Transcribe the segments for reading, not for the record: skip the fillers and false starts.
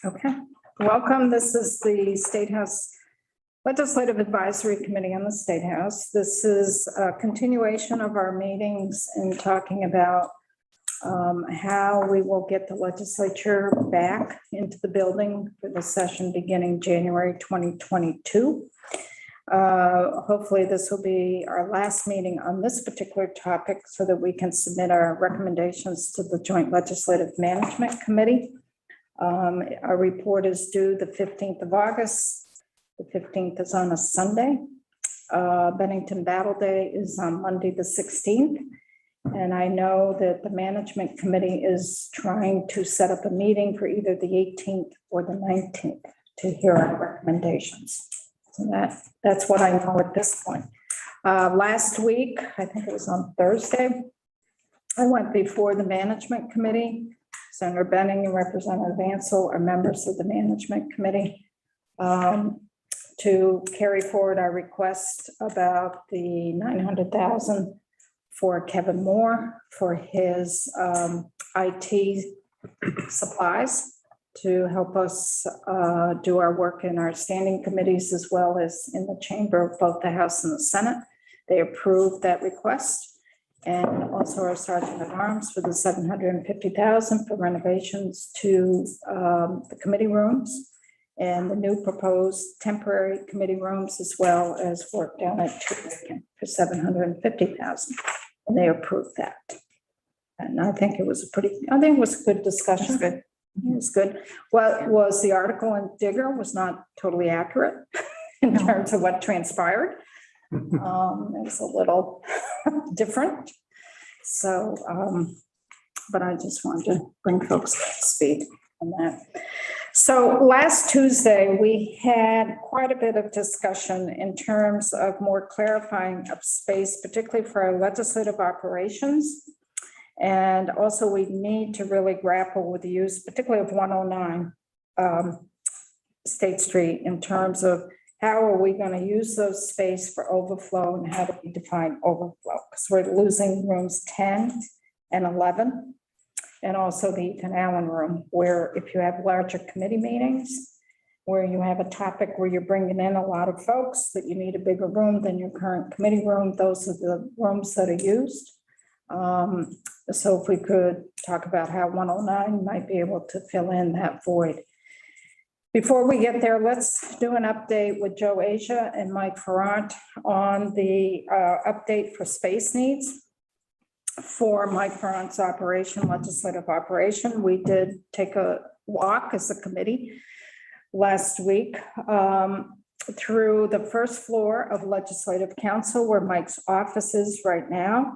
Okay, welcome. This is the State House Legislative Advisory Committee on the State House. This is a continuation of our meetings and talking about how we will get the legislature back into the building for the session beginning January 2022. Hopefully this will be our last meeting on this particular topic so that we can submit our recommendations to the Joint Legislative Management Committee. Our report is due the 15th of August. The 15th is on a Sunday. Bennington Battle Day is on Monday, the 16th. And I know that the Management Committee is trying to set up a meeting for either the 18th or the 19th to hear our recommendations. So that's what I know at this point. Last week, I think it was on Thursday, I went before the Management Committee. Senator Benning and Representative Ansel are members of the Management Committee to carry forward our request about the $900,000 for Kevin Moore for his IT supplies to help us do our work in our standing committees as well as in the chamber of both the House and the Senate. They approved that request. And also our Sergeant at Arms for the $750,000 for renovations to the committee rooms and the new proposed temporary committee rooms, as well as work down at Tucson for $750,000. And they approved that. And I think it was a good discussion. Good. It was good. Well, it was the article in Digger was not totally accurate in terms of what transpired. It was a little different. So, but I just wanted to bring folks up to speed on that. So last Tuesday, we had quite a bit of discussion in terms of more clarifying of space, particularly for our legislative operations. And also we need to really grapple with the use, particularly of 109 State Street in terms of how are we going to use those space for overflow and how do we define overflow? Because we're losing rooms 10 and 11 and also the Ethan Allen room, where if you have larger committee meetings, where you have a topic where you're bringing in a lot of folks that you need a bigger room than your current committee room, those are the rooms that are used. So if we could talk about how 109 might be able to fill in that void. Before we get there, let's do an update with Joe Asia and Mike Ferrant on the update for space needs for Mike Ferrant's operation, legislative operation. We did take a walk as a committee last week through the first floor of Legislative Council where Mike's office is right now.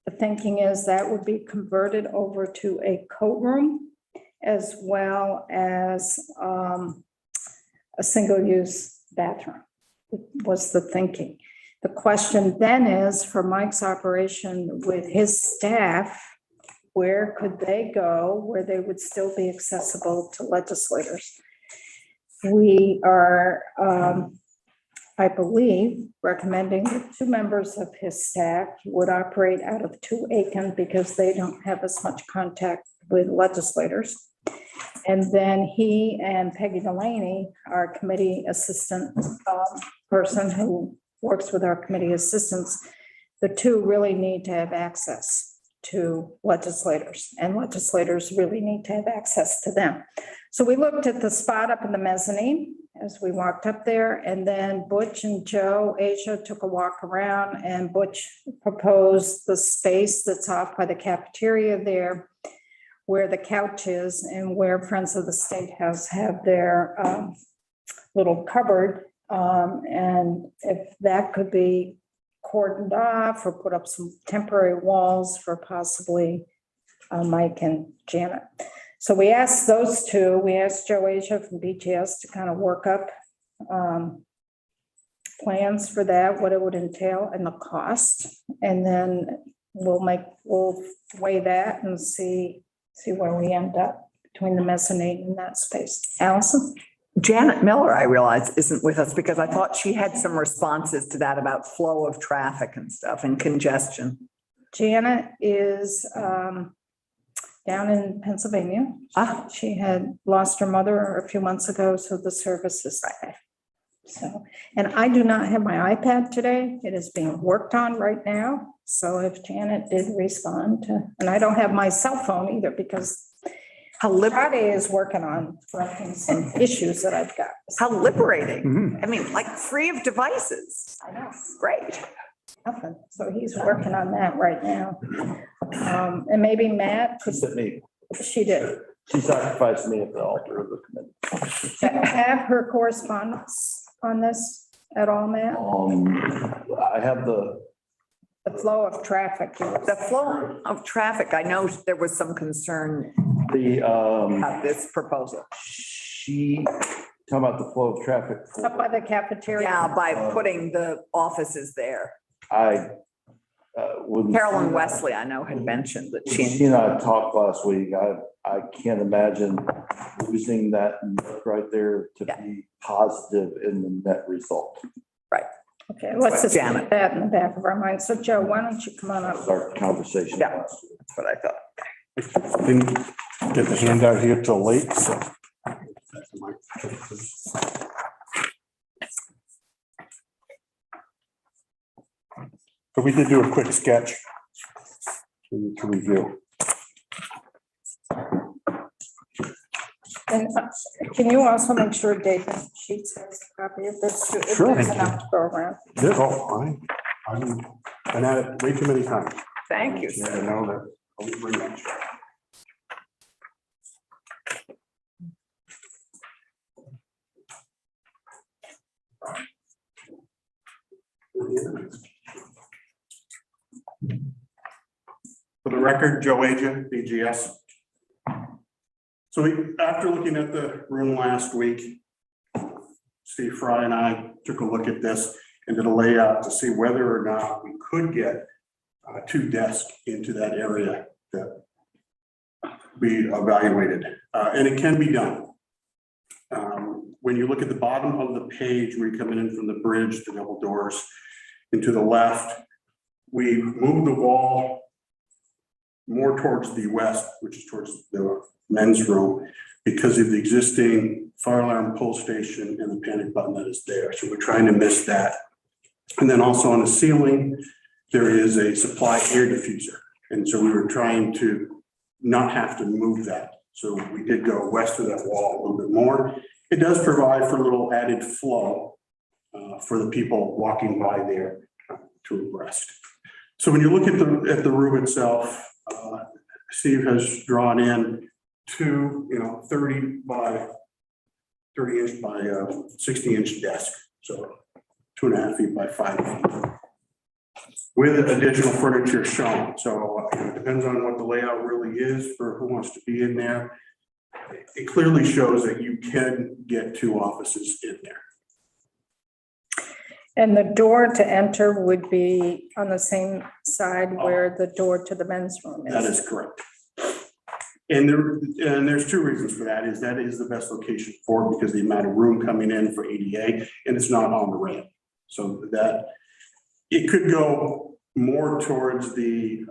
The thinking is that would be converted over to a coat room as well as a single-use bathroom was the thinking. The question then is for Mike's operation with his staff, where could they go where they would still be accessible to legislators? We are, I believe, recommending that 2 members of his staff would operate out of 2 Aiken because they don't have as much contact with legislators. And then he and Peggy Delaney, our committee assistant person who works with our committee assistants, the 2 really need to have access to legislators, and legislators really need to have access to them. So we looked at the spot up in the mezzanine as we walked up there, and then Butch and Joe Asia took a walk around, and Butch proposed the space that's off by the cafeteria there, where the couch is and where Friends of the State House have their little cupboard. And if that could be cordoned off or put up some temporary walls for possibly Mike and Janet. So we asked those 2, we asked Joe Asia from BTS to kind of work up plans for that, what it would entail and the cost. And then we'll weigh that and see where we end up between the mezzanine and that space. Allison? Janet Miller, I realize, isn't with us because I thought she had some responses to that about flow of traffic and stuff and congestion. Janet is down in Pennsylvania. Ah, She had lost her mother a few months ago, so the service is there. So, and I do not have my iPad today. It is being worked on right now. So if Janet did respond to, and I don't have my cell phone either because how Friday is working on correcting some issues that I've got. how liberating. I mean, like free of devices. I know. Great. Nothing. So he's working on that right now. And maybe Matt, She sent me, she did. she sacrificed me at the altar of the committee. Have her correspondence on this at all, Matt? I have the Flow of traffic. The flow of traffic, I know there was some concern about this proposal. she, talking about the flow of traffic. Up by the cafeteria. Yeah, by putting the offices there. I wouldn't. Carolyn Wesley, I know, had mentioned that She and I talked last week. I can't imagine losing that note right there to be positive in the net result. Okay, let's just Janet. put that in the back of our minds. So Joe, why don't you come on That was up? our conversation Yeah. last week. That's what I thought. Didn't get the handout here till late, so. But we did do a quick sketch to review. And can you also make sure David Sheets has a copy of this? If Sure. there's enough to go around. Yeah, oh, I've been at it way too many times. Thank you. Yeah, I know that. I'll bring that. For the record, Joe Aja, BGS. So after looking at the room last week, Steve Fry and I took a look at this and did a layout to see whether or not we could get two desks into that area that we evaluated, and it can be done. When you look at the bottom of the page, where you're coming in from the bridge, the double doors, and to the left, we moved the wall more towards the west, which is towards the men's room, because of the existing fire alarm pull station and the panic button that is there. So we're trying to miss that. And then also on the ceiling, there is a supply air diffuser. And so we were trying to not have to move that. So we did go west of that wall a little bit more. It does provide for a little added flow for the people walking by there to abreast. So when you look at the room itself, Steve has drawn in two, 30 by 30 inch by 60 inch desk. So 2.5 feet by 5 feet. With additional furniture shown. So it depends on what the layout really is for who wants to be in there. It clearly shows that you can get two offices in there. And the door to enter would be on the same side where the door to the men's room That is. is correct. And there's two reasons for that. That is the best location for it because the amount of room coming in for ADA, and it's not on the ramp. So that it could go more towards the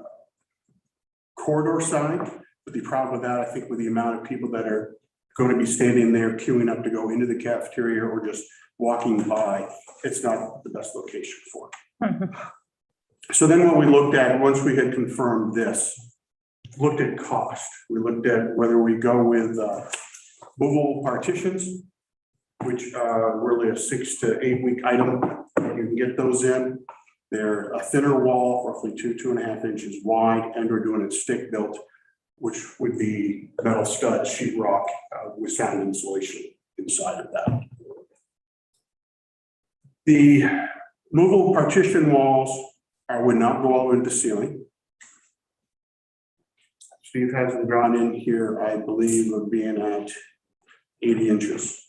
corridor side, but the problem with that, I think with the amount of people that are going to be standing there queuing up to go into the cafeteria or just walking by, it's not the best location for it. Mhm. So then what we looked at, once we had confirmed this, looked at cost. We looked at whether we go with movable partitions, which are really a 6 to 8 week item. You can get those in. They're a thinner wall, roughly 2.5 inches wide, and we're doing it stick built, which would be metal stud sheetrock with sound insulation inside of that. The movable partition walls would not go all into the ceiling. Steve has them drawn in here, I believe, of being at 80 inches.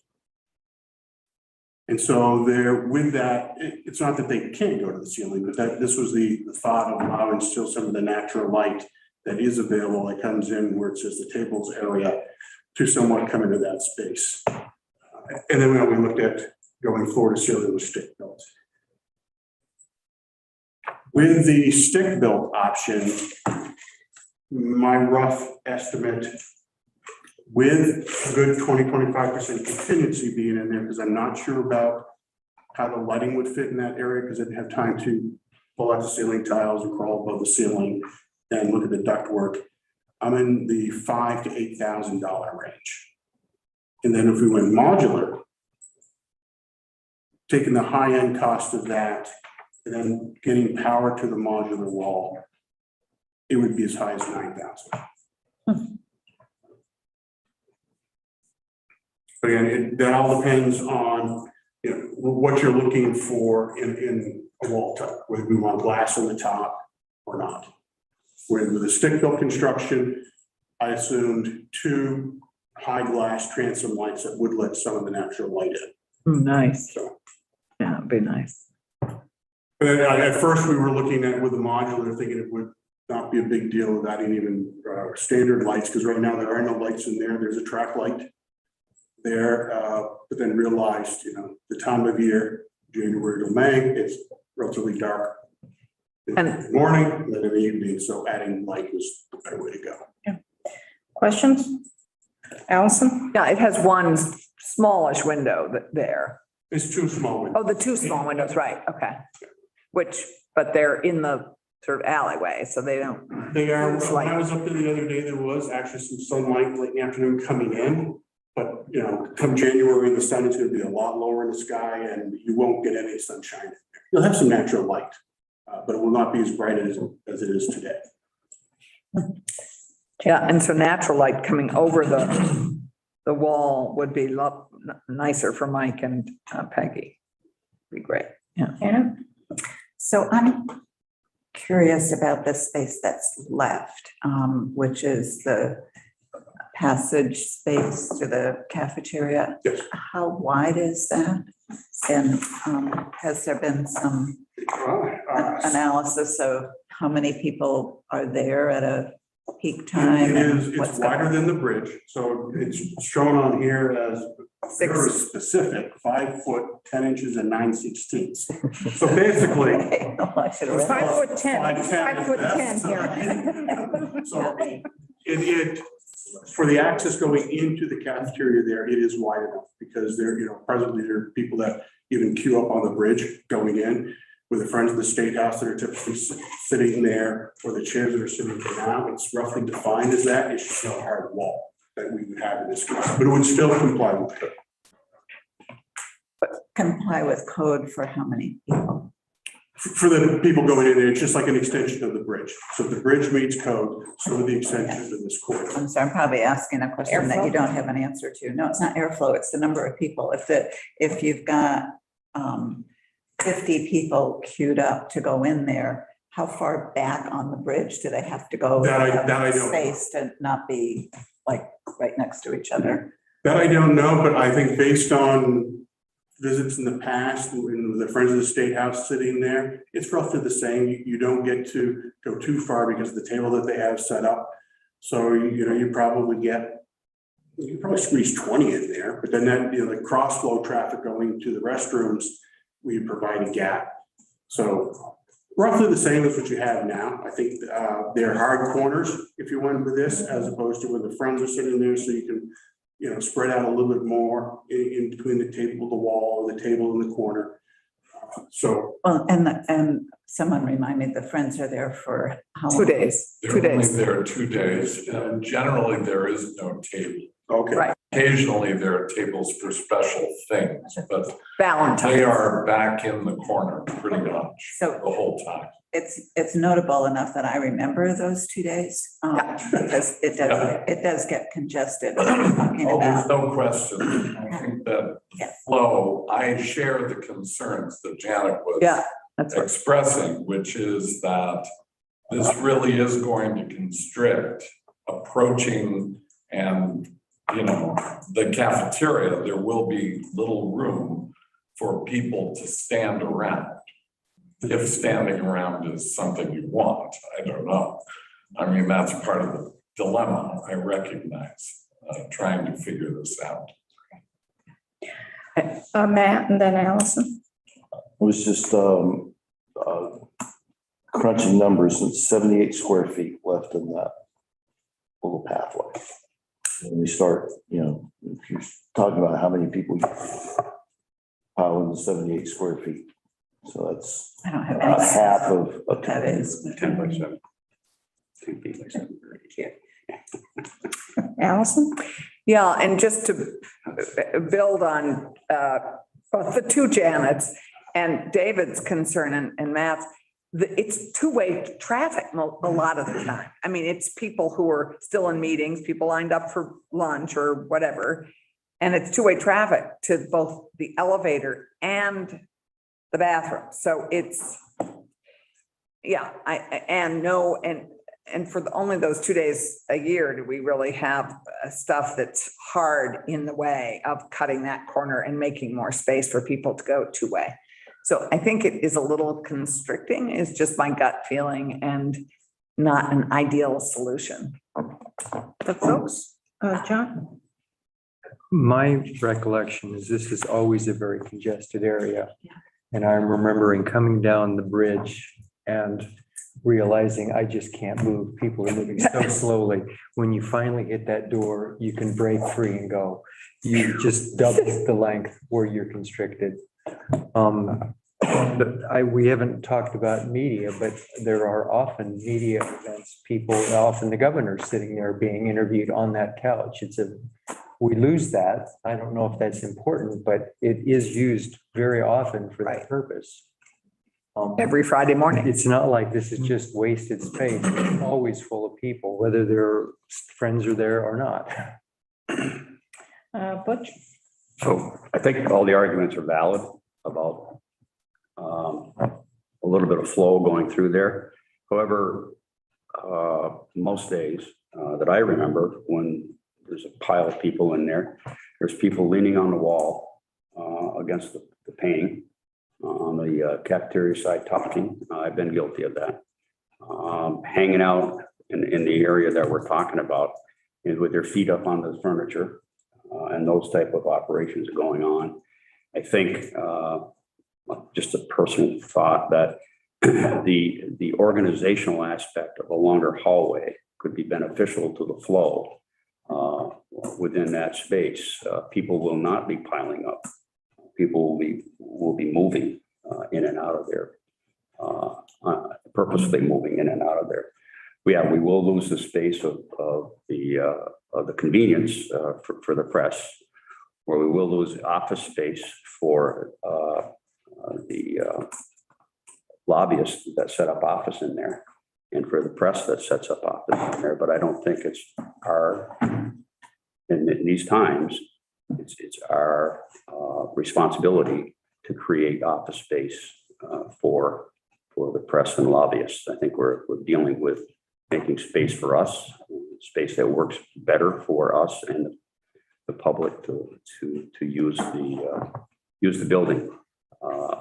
And so there, with that, it's not that they can't go to the ceiling, but that this was the thought of allowing still some of the natural light that is available that comes in where it says the tables area to somewhat come into that space. And then we looked at going floor to ceiling with stick built. With the stick built option, my rough estimate with a good 20-25% contingency being in there, because I'm not sure about how the lighting would fit in that area, because I didn't have time to pull out the ceiling tiles and crawl above the ceiling and look at the ductwork. I'm in the $5,000 to $8,000 range. And then if we went modular, taking the high-end cost of that and then getting power to the modular wall, it would be as high as $9,000. But again, that all depends on, you know, what you're looking for in a wall type, whether we want glass on the top or not. With the stick-built construction, I assumed 2 high glass transom lights that would let some of the natural light in. Nice. So, Yeah, it'd be nice. but then, at first we were looking at with the modular, thinking it would not be a big deal with adding even standard lights, because right now there are no lights in there. There's a track light there, but then realized, you know, the time of year, January to May, it's relatively dark in the morning, and then in the evening, so adding light was the better way to go. Questions? Allison? Yeah, it has one smallish window there. It's too small windows. Oh, the 2 small windows, right, okay. But they're in the sort of alleyway, so they don't. They are, It's when I light. was up there the other day, there was actually some sunlight late in the afternoon coming in. But, you know, come January, the sun is gonna be a lot lower in the sky and you won't get any sunshine. You'll have some natural light, but it will not be as bright as it is today. Yeah, and so natural light coming over the wall would be nicer for Mike and Peggy. Be great, yeah. Anna? So I'm curious about the space that's left, which is the passage space to the cafeteria. Yes. How wide is that? And has there been some analysis of how many people are there at a peak time? It's wider than the bridge, so it's shown on here as very specific, 5 foot, 10 inches and 9/16. So basically. I should have It's read 5'10", 5'10" 5'10" here. So it, for the access going into the cafeteria there, it is wide enough, because there, you know, presently there are people that even queue up on the bridge going in with the Friends of the State House that are typically sitting there, or the chairs that are sitting there now. It's roughly defined as that. It's just not a hard wall that we would have in this case, but it would still comply with code. comply with code for how many people? For the people going in there, it's just like an extension of the bridge. So if the bridge meets code, so are the extensions of this court. I'm sorry, I'm probably asking a question that you Airflow? don't have an answer to. No, it's not airflow, it's the number of people. If you've got 50 people queued up to go in there, how far back on the bridge do they have to go? That I to have don't know. Space to not be like right next to each other. That I don't know, but I think based on visits in the past, when the Friends of the State House sitting there, it's roughly the same. You don't get to go too far because of the table that they have set up. So, you know, you probably squeeze 20 in there, but then that, you know, the cross flow traffic going to the restrooms, we provide a gap. So roughly the same as what you have now. I think they're hard corners, if you went with this, as opposed to where the Friends are sitting there, so you can, you know, spread out a little bit more in between the table, the wall, or the table in the corner. So Well, and someone remind me, the Friends are there for how 2 long? days, They're 2 only days. there 2 days, and generally there is no table. okay. Right. Occasionally there are tables for special things, but they Valentine's. are back in the corner pretty much So the whole time. it's notable enough that I remember those 2 days. Because it does get congested. Talking Oh, there's about, no question. I think that the flow, I share the concerns that Janet was Yeah, that's what, expressing, which is that this really is going to constrict approaching and, you know, the cafeteria. There will be little room for people to stand around. If standing around is something you want, I don't know. I mean, that's part of the dilemma, I recognize, trying to figure this out. Matt and then Allison. It was just crunching numbers, and 78 square feet left in that little pathway. When we start, if you're talking about how many people you pile in the 78 square feet. So that's I don't have about any. half of a That is. 10 by 7. 10 feet by 7. Allison? Yeah, and just to build on both the two Janets and David's concern and Matt's, it's two-way traffic a lot of the time. I mean, it's people who are still in meetings, people lined up for lunch or whatever. And it's two-way traffic to both the elevator and the bathroom. So it's, yeah, and for only those 2 days a year, do we really have stuff that's hard in the way of cutting that corner and making more space for people to go two-way? So I think it is a little constricting, is just my gut feeling, and not an ideal solution. The folks, John? My recollection is this is always a very congested area. And I'm remembering coming down the bridge and realizing I just can't move. People are moving so slowly. When you finally hit that door, you can break free and go. You just double the length where you're constricted. We haven't talked about media, but there are often media events, people, often the governor's sitting there being interviewed on that couch. We lose that. I don't know if that's important, but it is used very often for that purpose. Every Friday morning. It's not like this is just wasted space. It's always full of people, whether their friends are there or not. Butch? So I think all the arguments are valid about a little bit of flow going through there. However, most days that I remember, when there's a pile of people in there, there's people leaning on the wall against the painting on the cafeteria side talking. I've been guilty of that. Hanging out in the area that we're talking about is with their feet up on the furniture and those type of operations going on. I think just a personal thought that the organizational aspect of a longer hallway could be beneficial to the flow within that space. People will not be piling up. People will be moving in and out of there, purposely moving in and out of there. We will lose the space of the convenience for the press, where we will lose office space for the lobbyists that set up office in there, and for the press that sets up office in there. But I don't think it's in these times, it's our responsibility to create office space for the press and lobbyists. I think we're dealing with making space for us, space that works better for us and the public to use the building.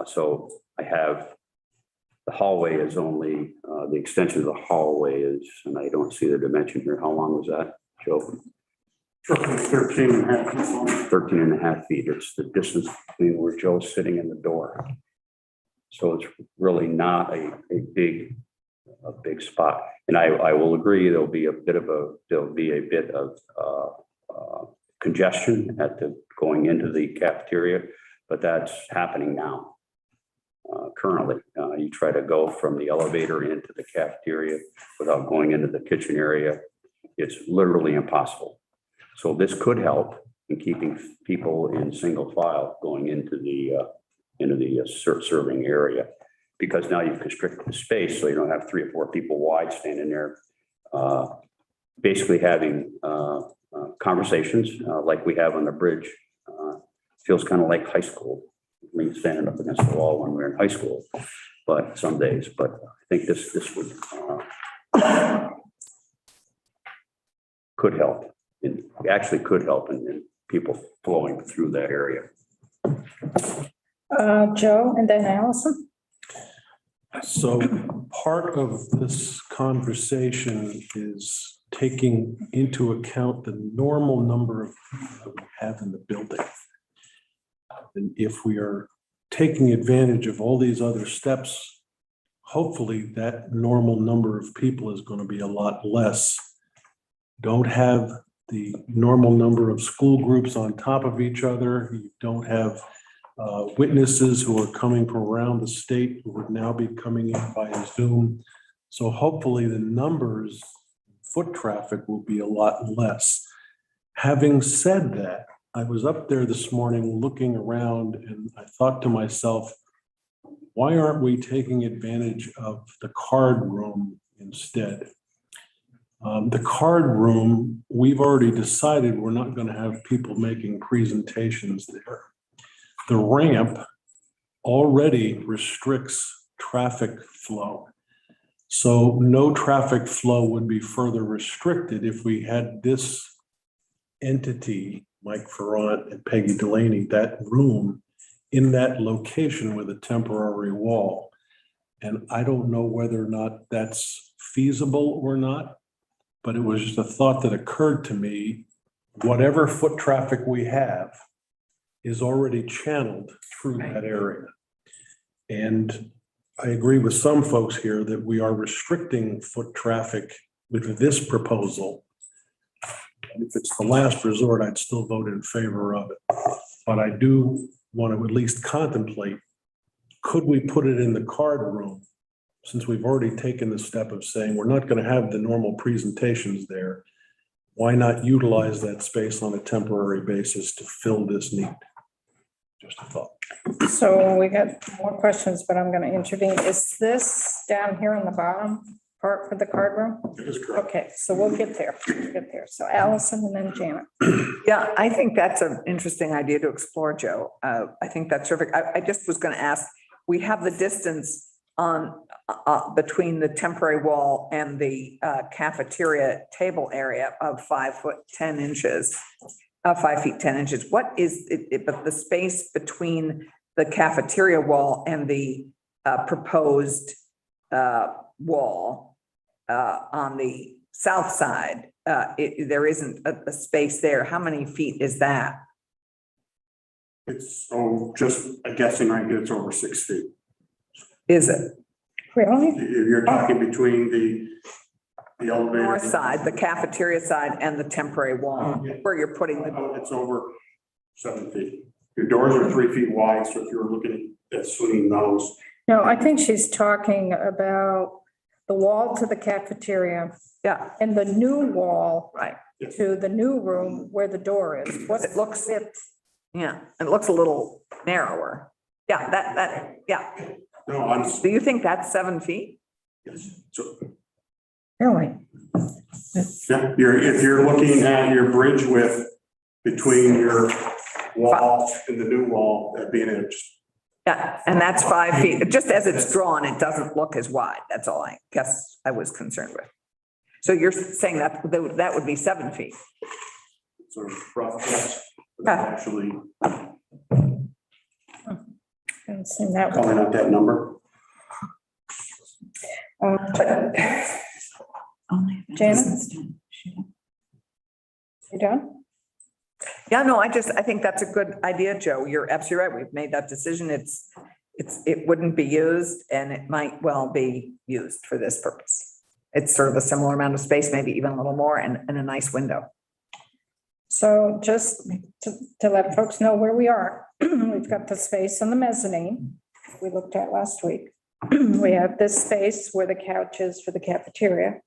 So I have, the hallway is only, the extension of the hallway is, and I don't see the dimension here. How long was that, Joe? 13 and a half feet long. 13 and a half feet. It's the distance between where Joe's sitting in the door. So it's really not a big spot. And I will agree, there'll be a bit of congestion going into the cafeteria, but that's happening now. Currently, you try to go from the elevator into the cafeteria without going into the kitchen area. It's literally impossible. So this could help in keeping people in single file going into the serving area, because now you've constricted the space, so you don't have 3 or 4 people wide standing there, basically having conversations like we have on the bridge. Feels kind of like high school, when you're standing up against the wall when we were in high school, but some days. But I think this would could help. It actually could help in people flowing through that area. Joe, and then Allison? So part of this conversation is taking into account the normal number of people that we have in the building. And if we are taking advantage of all these other steps, hopefully that normal number of people is going to be a lot less. don't have the normal number of school groups on top of each other. You don't have witnesses who are coming from around the state who would now be coming in via Zoom. So hopefully the numbers, foot traffic will be a lot less. Having said that, I was up there this morning looking around and I thought to myself, why aren't we taking advantage of the card room instead? The card room, we've already decided we're not going to have people making presentations there. The ramp already restricts traffic flow. So no traffic flow would be further restricted if we had this entity, Mike Ferrant and Peggy Delaney, that room in that location with a temporary wall. And I don't know whether or not that's feasible or not, but it was just a thought that occurred to me. Whatever foot traffic we have is already channeled through that area. And I agree with some folks here that we are restricting foot traffic with this proposal. And if it's the last resort, I'd still vote in favor of it. But I do want to at least contemplate, could we put it in the card room? Since we've already taken the step of saying we're not going to have the normal presentations there, why not utilize that space on a temporary basis to fill this need? Just a thought. So we got more questions, but I'm going to intervene. Is this down here on the bottom part for the card room? It is correct. Okay, so we'll get there. We'll get there. So Allison and then Janet. Yeah, I think that's an interesting idea to explore, Joe. I think that's terrific. I just was going to ask, we have the distance on between the temporary wall and the cafeteria table area of 5 foot 10 inches, 5 feet 10 inches. What is it, but the space between the cafeteria wall and the proposed wall on the south side? There isn't a space there. How many feet is that? It's, just a guessing right here, it's over 6 feet. Is it? Really? If you're talking between the elevator. North side, the cafeteria side and the temporary wall where you're putting the, It's over 7 feet. Your doors are 3 feet wide, so if you're looking at swinging those. No, I think she's talking about the wall to the cafeteria yeah, and the new wall right. to the new room where the door is. What's It looks- the width? Yeah, it looks a little narrower. Yeah, yeah. No, I'm, Do you think that's 7 feet? yes. So, Really? yeah, if you're looking at your bridge width between your wall and the new wall, that'd be an inch. Yeah, and that's 5 feet. Just as it's drawn, it doesn't look as wide. That's all I guess I was concerned with. So you're saying that that would be 7 feet? So rough guess, Okay. actually Haven't seen that one. calling out that number. Only if it Janet? isn't done. You done? Yeah, no, I think that's a good idea, Joe. You're absolutely right. We've made that decision. It wouldn't be used and it might well be used for this purpose. It's sort of a similar amount of space, maybe even a little more and a nice window. So just to let folks know where we are, we've got the space on the mezzanine we looked at last week. We have this space where the couch is for the cafeteria.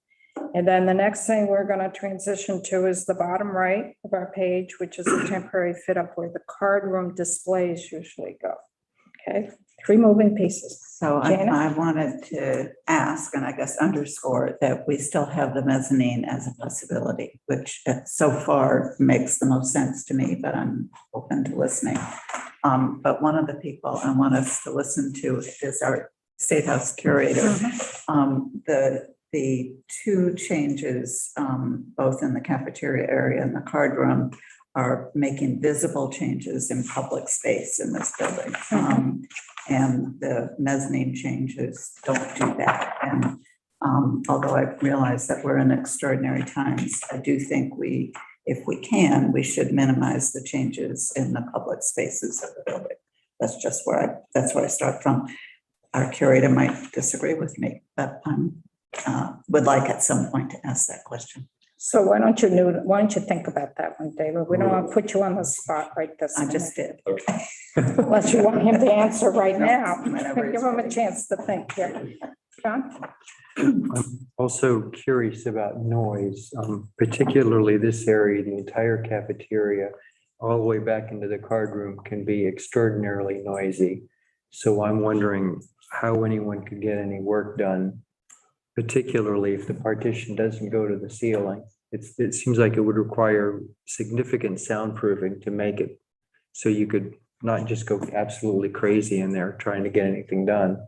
And then the next thing we're going to transition to is the bottom right of our page, which is a temporary fit up where the card room displays usually go. Okay, 3 moving pieces. So Janet? I wanted to ask, and I guess underscore, that we still have the mezzanine as a possibility, which so far makes the most sense to me, but I'm open to listening. But one of the people I want us to listen to is our State House Curator. The 2 changes, both in the cafeteria area and the card room, are making visible changes in public space in this building. And the mezzanine changes don't do that. And although I realize that we're in extraordinary times, I do think if we can, we should minimize the changes in the public spaces of the building. That's just where I start from. Our curator might disagree with me, but would like at some point to ask that question. So why don't you think about that one, David? We don't want to put you on the spot right this I minute. just did. Unless you want him to answer right now. Whenever he's Give him a ready. chance to think here. John? I'm also curious about noise, particularly this area, the entire cafeteria, all the way back into the card room can be extraordinarily noisy. So I'm wondering how anyone could get any work done, particularly if the partition doesn't go to the ceiling. It seems like it would require significant soundproofing to make it so you could not just go absolutely crazy in there trying to get anything done.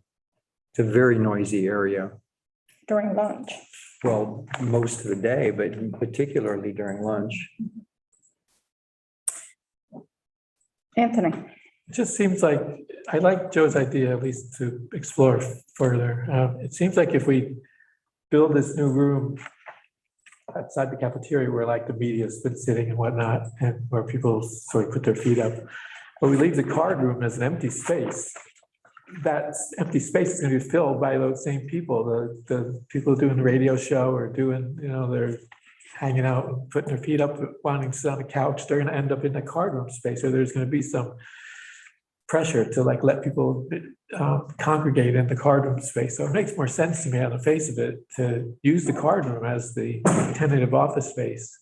It's a very noisy area. During lunch. Well, most of the day, but particularly during lunch. Anthony? It just seems like, I like Joe's idea at least to explore further. It seems like if we build this new room outside the cafeteria where like the media's been sitting and whatnot, and where people sort of put their feet up, but we leave the card room as an empty space, that empty space is going to be filled by those same people, the people doing the radio show or doing, they're hanging out, and putting their feet up, wanting to sit on the couch. They're going to end up in the card room space, or there's going to be some pressure to like let people congregate in the card room space. So it makes more sense to me on the face of it to use the card room as the tentative office space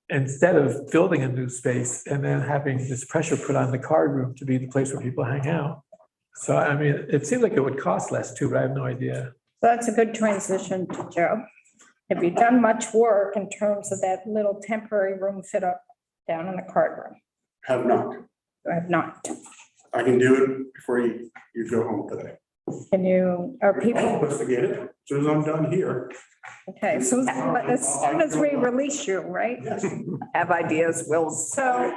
instead of building a new space and then having this pressure put on the card room to be the place where people hang out. So, I mean, it seems like it would cost less too, but I have no idea. That's a good transition to Joe. Have you done much work in terms of that little temporary room fit up down in the card room? Have not. I have not. I can do it before you go home today. Can you, are people, Investigate it. As soon as I'm done here. okay, as soon as we release you, right? Have ideas, we'll. So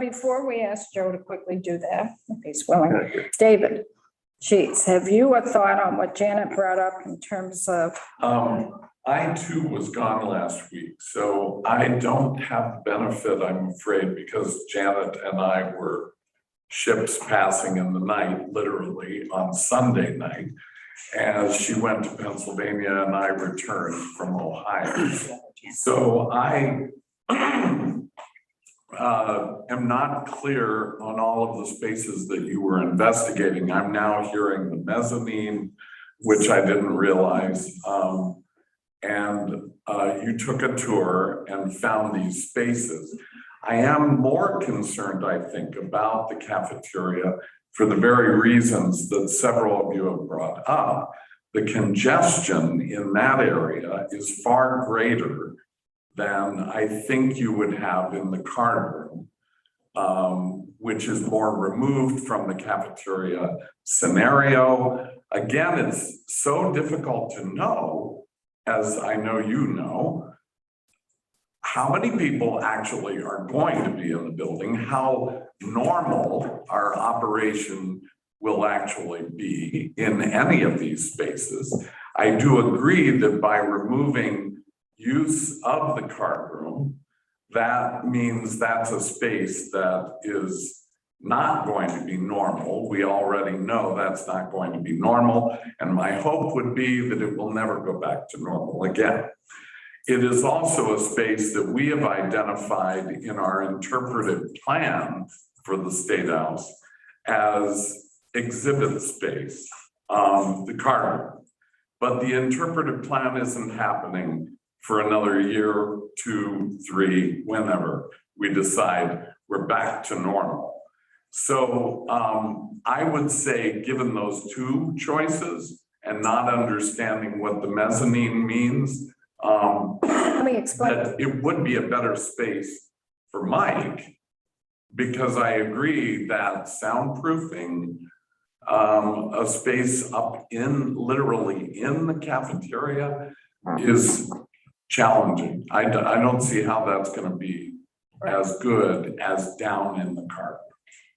before we ask Joe to quickly do that, if he's willing, David, geez, have you a thought on what Janet brought up in terms of, I too was gone last week, so I don't have the benefit, I'm afraid, because Janet and I were ships passing in the night, literally on Sunday night, as she went to Pennsylvania and I returned from Ohio. So I am not clear on all of the spaces that you were investigating. I'm now hearing the mezzanine, which I didn't realize. You took a tour and found these spaces. I am more concerned, I think, about the cafeteria for the very reasons that several of you have brought up. The congestion in that area is far greater than I think you would have in the card room, which is more removed from the cafeteria scenario. Again, it's so difficult to know, as I know you know, how many people actually are going to be in the building, how normal our operation will actually be in any of these spaces. I do agree that by removing use of the card room, that means that's a space that is not going to be normal. We already know that's not going to be normal. And my hope would be that it will never go back to normal again. It is also a space that we have identified in our interpretive plan for the State House as exhibit space, the card room. But the interpretive plan isn't happening for another year, 2, 3, whenever we decide we're back to normal. So I would say, given those two choices and not understanding what the mezzanine means, let me explain. that it would be a better space for Mike, because I agree that soundproofing a space up in, literally in the cafeteria is challenging. I don't see how that's going to be as good as down in the cart.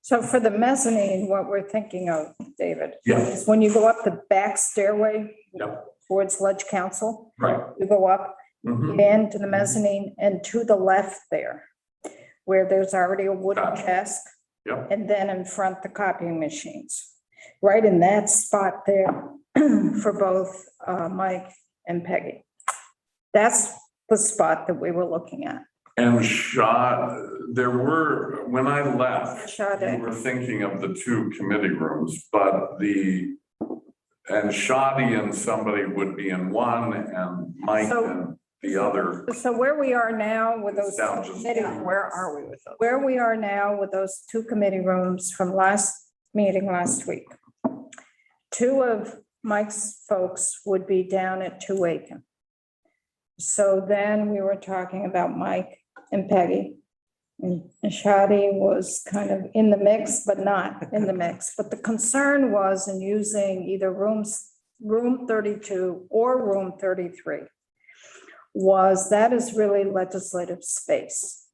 So for the mezzanine, what we're thinking of, David, Yeah. is when you go up the back stairway Yep. towards Ledge Council, Right. you go up Mhm. into the mezzanine and to the left there, where there's already a wooden Gotcha. desk. Yep. And then in front, the copying machines. Right in that spot there for both Mike and Peggy. That's the spot that we were looking at. And there were, when I left, Sade. we were thinking of the two committee rooms, but and Shadi and somebody would be in one and Mike So- and the other. So where we are now with those Down just- committee, Where are we with those? where we are now with those two committee rooms from last meeting last week. Two of Mike's folks would be down at 2 Aiken. So then we were talking about Mike and Peggy. And Shadi was kind of in the mix, but not in the mix. But the concern was in using either room 32 or room 33. Was that is really legislative space.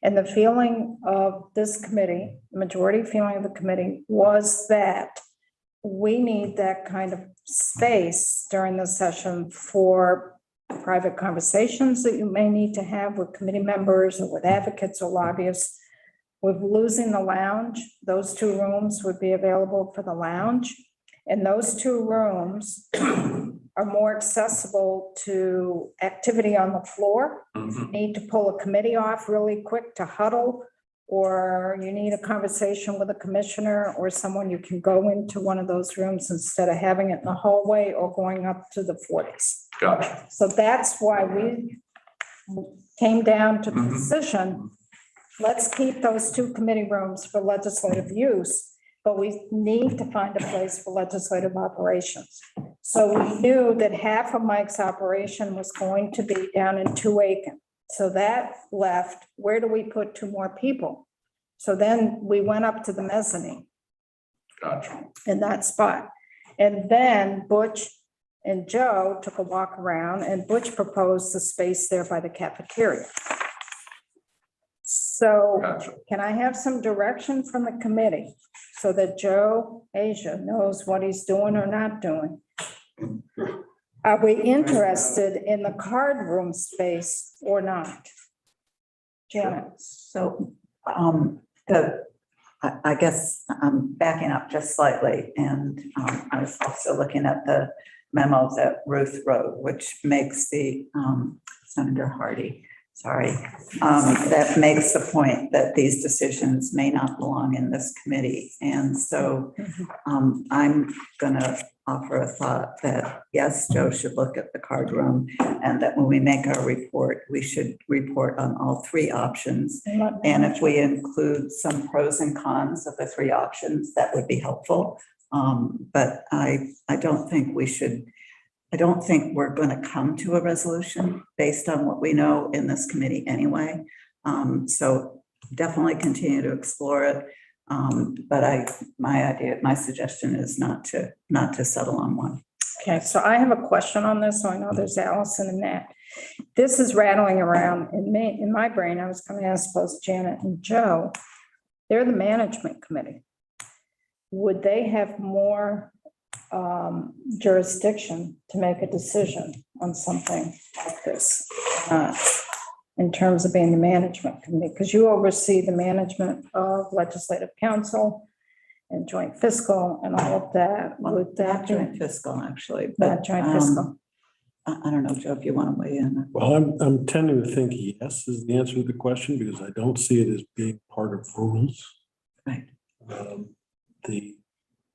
And the feeling of this committee, the majority feeling of the committee was that we need that kind of space during the session for private conversations that you may need to have with committee members or with advocates or lobbyists. With losing the lounge, those two rooms would be available for the lounge. And those two rooms are more accessible to activity on the floor. Mhm. Need to pull a committee off really quick to huddle, or you need a conversation with a commissioner or someone, you can go into one of those rooms instead of having it in the hallway or going up to the 40s. Gotcha. So that's why we came down to the Mhm. decision, let's keep those two committee rooms for legislative use, but we need to find a place for legislative operations. So we knew that half of Mike's operation was going to be down in 2 Aiken. So that left, where do we put two more people? So then we went up to the mezzanine Gotcha. in that spot. And then Butch and Joe took a walk around and Butch proposed the space there by the cafeteria. So Gotcha. can I have some direction from the committee so that Joe Asia knows what he's doing or not doing? Are we interested in the card room space or not? Janet? So, I guess I'm backing up just slightly, and I was also looking at the memo that Ruth wrote, which makes the Senator Hardy, sorry, that makes the point that these decisions may not belong in this committee. And so I'm gonna offer a thought that, yes, Joe should look at the card room, and that when we make our report, we should report on all three options. And if we include some pros and cons of the three options, that would be helpful. But I don't think we should, I don't think we're going to come to a resolution based on what we know in this committee anyway. So definitely continue to explore it. But my suggestion is not to settle on one. Okay, so I have a question on this, so I know there's Allison and Matt. This is rattling around in my brain. I was going to ask both Janet and Joe. They're the management committee. Would they have more jurisdiction to make a decision on something like this? In terms of being the management committee, because you oversee the management of legislative council and joint fiscal and all of that. Would that Not be joint fiscal, actually. not joint fiscal? I don't know, Joe, if you want to weigh in. Well, I'm tending to think yes is the answer to the question, because I don't see it as being part of rules. Right. The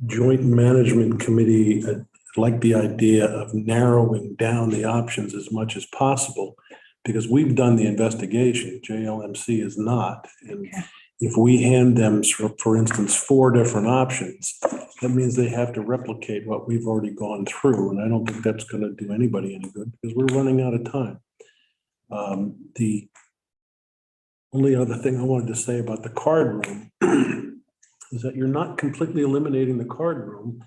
joint management committee, I like the idea of narrowing down the options as much as possible, because we've done the investigation, JLMC is not. And if we hand them, for instance, 4 different options, that means they have to replicate what we've already gone through. And I don't think that's going to do anybody any good, because we're running out of time. The only other thing I wanted to say about the card room is that you're not completely eliminating the card room,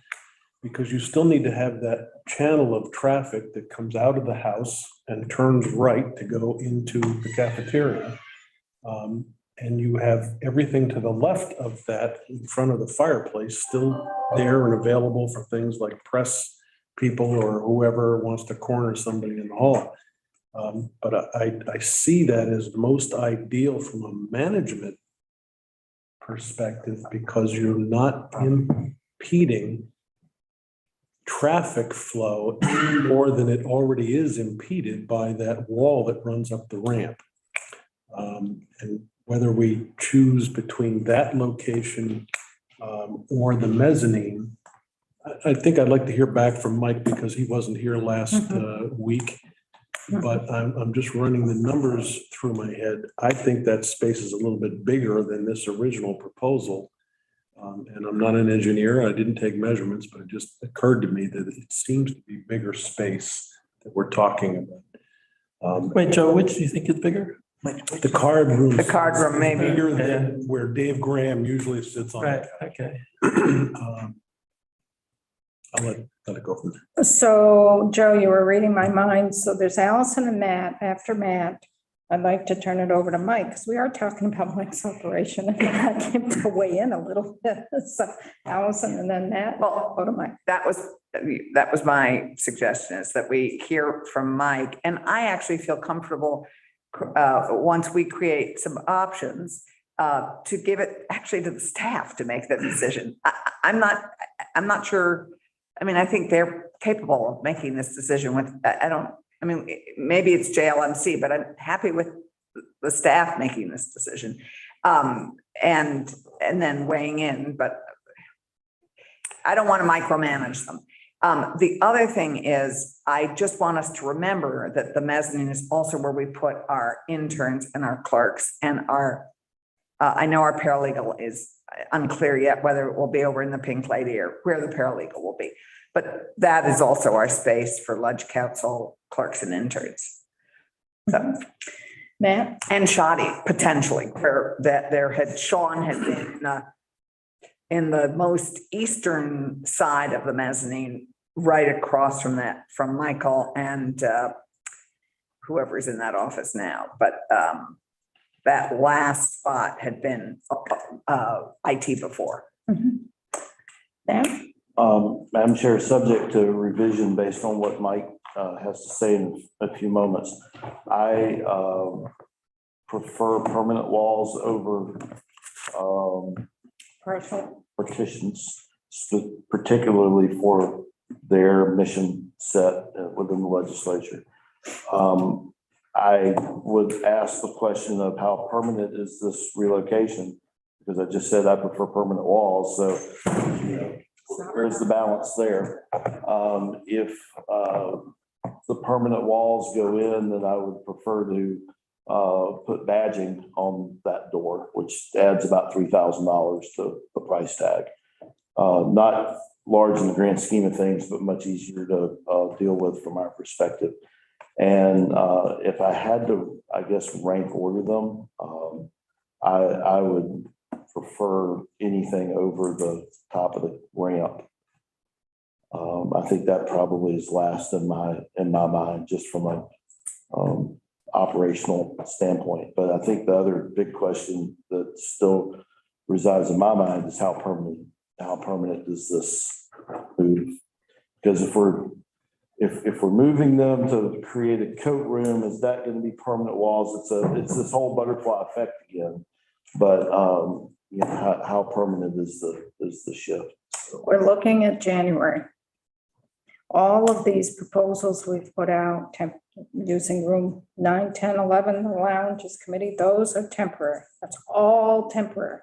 because you still need to have that channel of traffic that comes out of the house and turns right to go into the cafeteria. And you have everything to the left of that in front of the fireplace still there and available for things like press people or whoever wants to corner somebody in the hall. But I see that as the most ideal from a management perspective, because you're not impeding traffic flow any more than it already is impeded by that wall that runs up the ramp. And whether we choose between that location or the mezzanine, I think I'd like to hear back from Mike because he wasn't here last week. But I'm just running the numbers through my head. I think that space is a little bit bigger than this original proposal. And I'm not an engineer. I didn't take measurements, but it just occurred to me that it seems to be bigger space that we're talking about. Wait, Joe, which do you think is bigger? The card room. The card room, maybe. Bigger than where Dave Graham usually sits on. Right, okay. I'll let it go from there. So Joe, you were reading my mind. So there's Allison and Matt. After Matt, I'd like to turn it over to Mike because we are talking about Mike's operation and I came to weigh in a little bit. So Allison and then Matt, Well, go to Mike. that was my suggestion, is that we hear from Mike. And I actually feel comfortable once we create some options to give it actually to the staff to make the decision. I'm not sure. I mean, I think they're capable of making this decision with, maybe it's JLMC, but I'm happy with the staff making this decision. And then weighing in, but I don't want to micromanage them. The other thing is, I just want us to remember that the mezzanine is also where we put our interns and our clerks and I know our paralegal is unclear yet whether it will be over in the Pink Lady or where the paralegal will be. But that is also our space for lunch council clerks and interns. So, Matt? and shoddy potentially, where Sean had been in the most eastern side of the mezzanine, right across from Michael and whoever's in that office now. But that last spot had been IT before. Matt? Madam Chair, subject to revision based on what Mike has to say in a few moments. I prefer permanent walls over partitions, particularly for their mission set within the legislature. I would ask the question of how permanent is this relocation? Because I just said I prefer permanent walls, so where's the balance there? If the permanent walls go in, then I would prefer to put badging on that door, which adds about $3,000 to the price tag. Not large in the grand scheme of things, but much easier to deal with from our perspective. And if I had to, I guess, rank order them, I would prefer anything over the top of the ramp. I think that probably is last in my mind, just from a operational standpoint. But I think the other big question that still resides in my mind is how permanent is this move? Because if we're moving them to create a coat room, is that going to be permanent walls? It's this whole butterfly effect again. But how permanent is the shift? We're looking at January. All of these proposals we've put out, using room 9, 10, 11, the lounges committee, those are temporary. That's all temporary.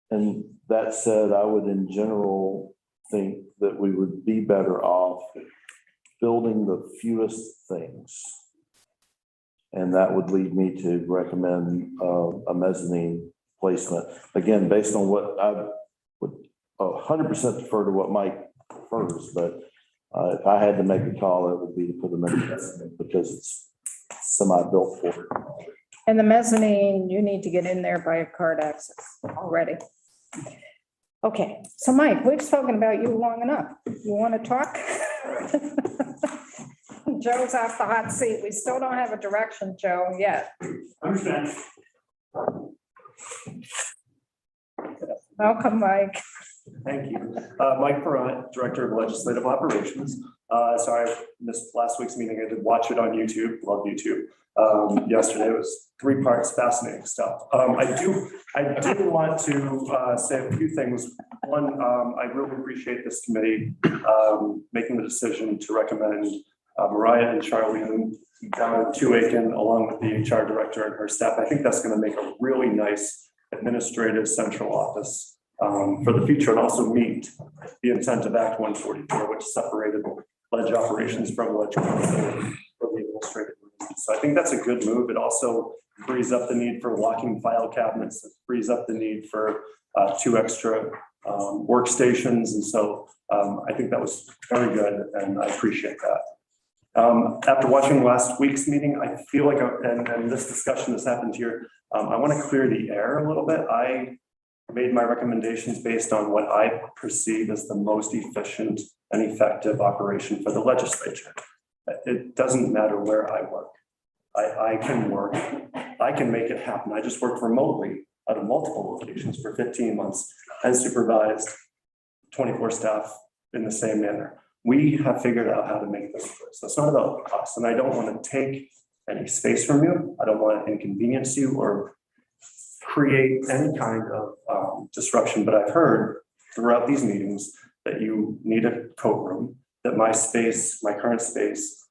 And that said, I would in general think that we would be better off building the fewest things. And that would lead me to recommend a mezzanine placement. Again, based on what I would 100% defer to what Mike prefers, but if I had to make a call, it would be to put them in the mezzanine because it's semi-built for it. And the mezzanine, you need to get in there by a card access already. Okay, so Mike, we've spoken about you long enough. You want to talk? Joe's off the hot seat. We still don't have a direction, Joe, yet. Understand. Welcome, Mike. Thank you. Mike Perrott, Director of Legislative Operations. Sorry, I missed last week's meeting. I did watch it on YouTube. Love YouTube. Yesterday it was 3 parts, fascinating stuff. I do want to say a few things One, I really appreciate this committee making the decision to recommend Mariah and Charlene down to Aiken along with the HR director and her staff. I think that's going to make a really nice administrative central office for the future and also meet the intent of Act 144, which separated ledge operations from ledge council for the administrative reasons. So I think that's a good move. It also frees up the need for locking file cabinets. It frees up the need for 2 extra workstations. And so I think that was very good and I appreciate that. After watching last week's meeting, I feel like, and this discussion has happened here, I want to clear the air a little bit. I made my recommendations based on what I perceive as the most efficient and effective operation for the legislature. It doesn't matter where I work. I can work, I can make it happen. I just worked remotely out of multiple locations for 15 months and supervised 24 staff in the same manner. We have figured out how to make this work. So it's not about cost. And I don't want to take any space from you. I don't want to inconvenience you or create any kind of disruption. But I've heard throughout these meetings that you need a coat room, that my space, my current space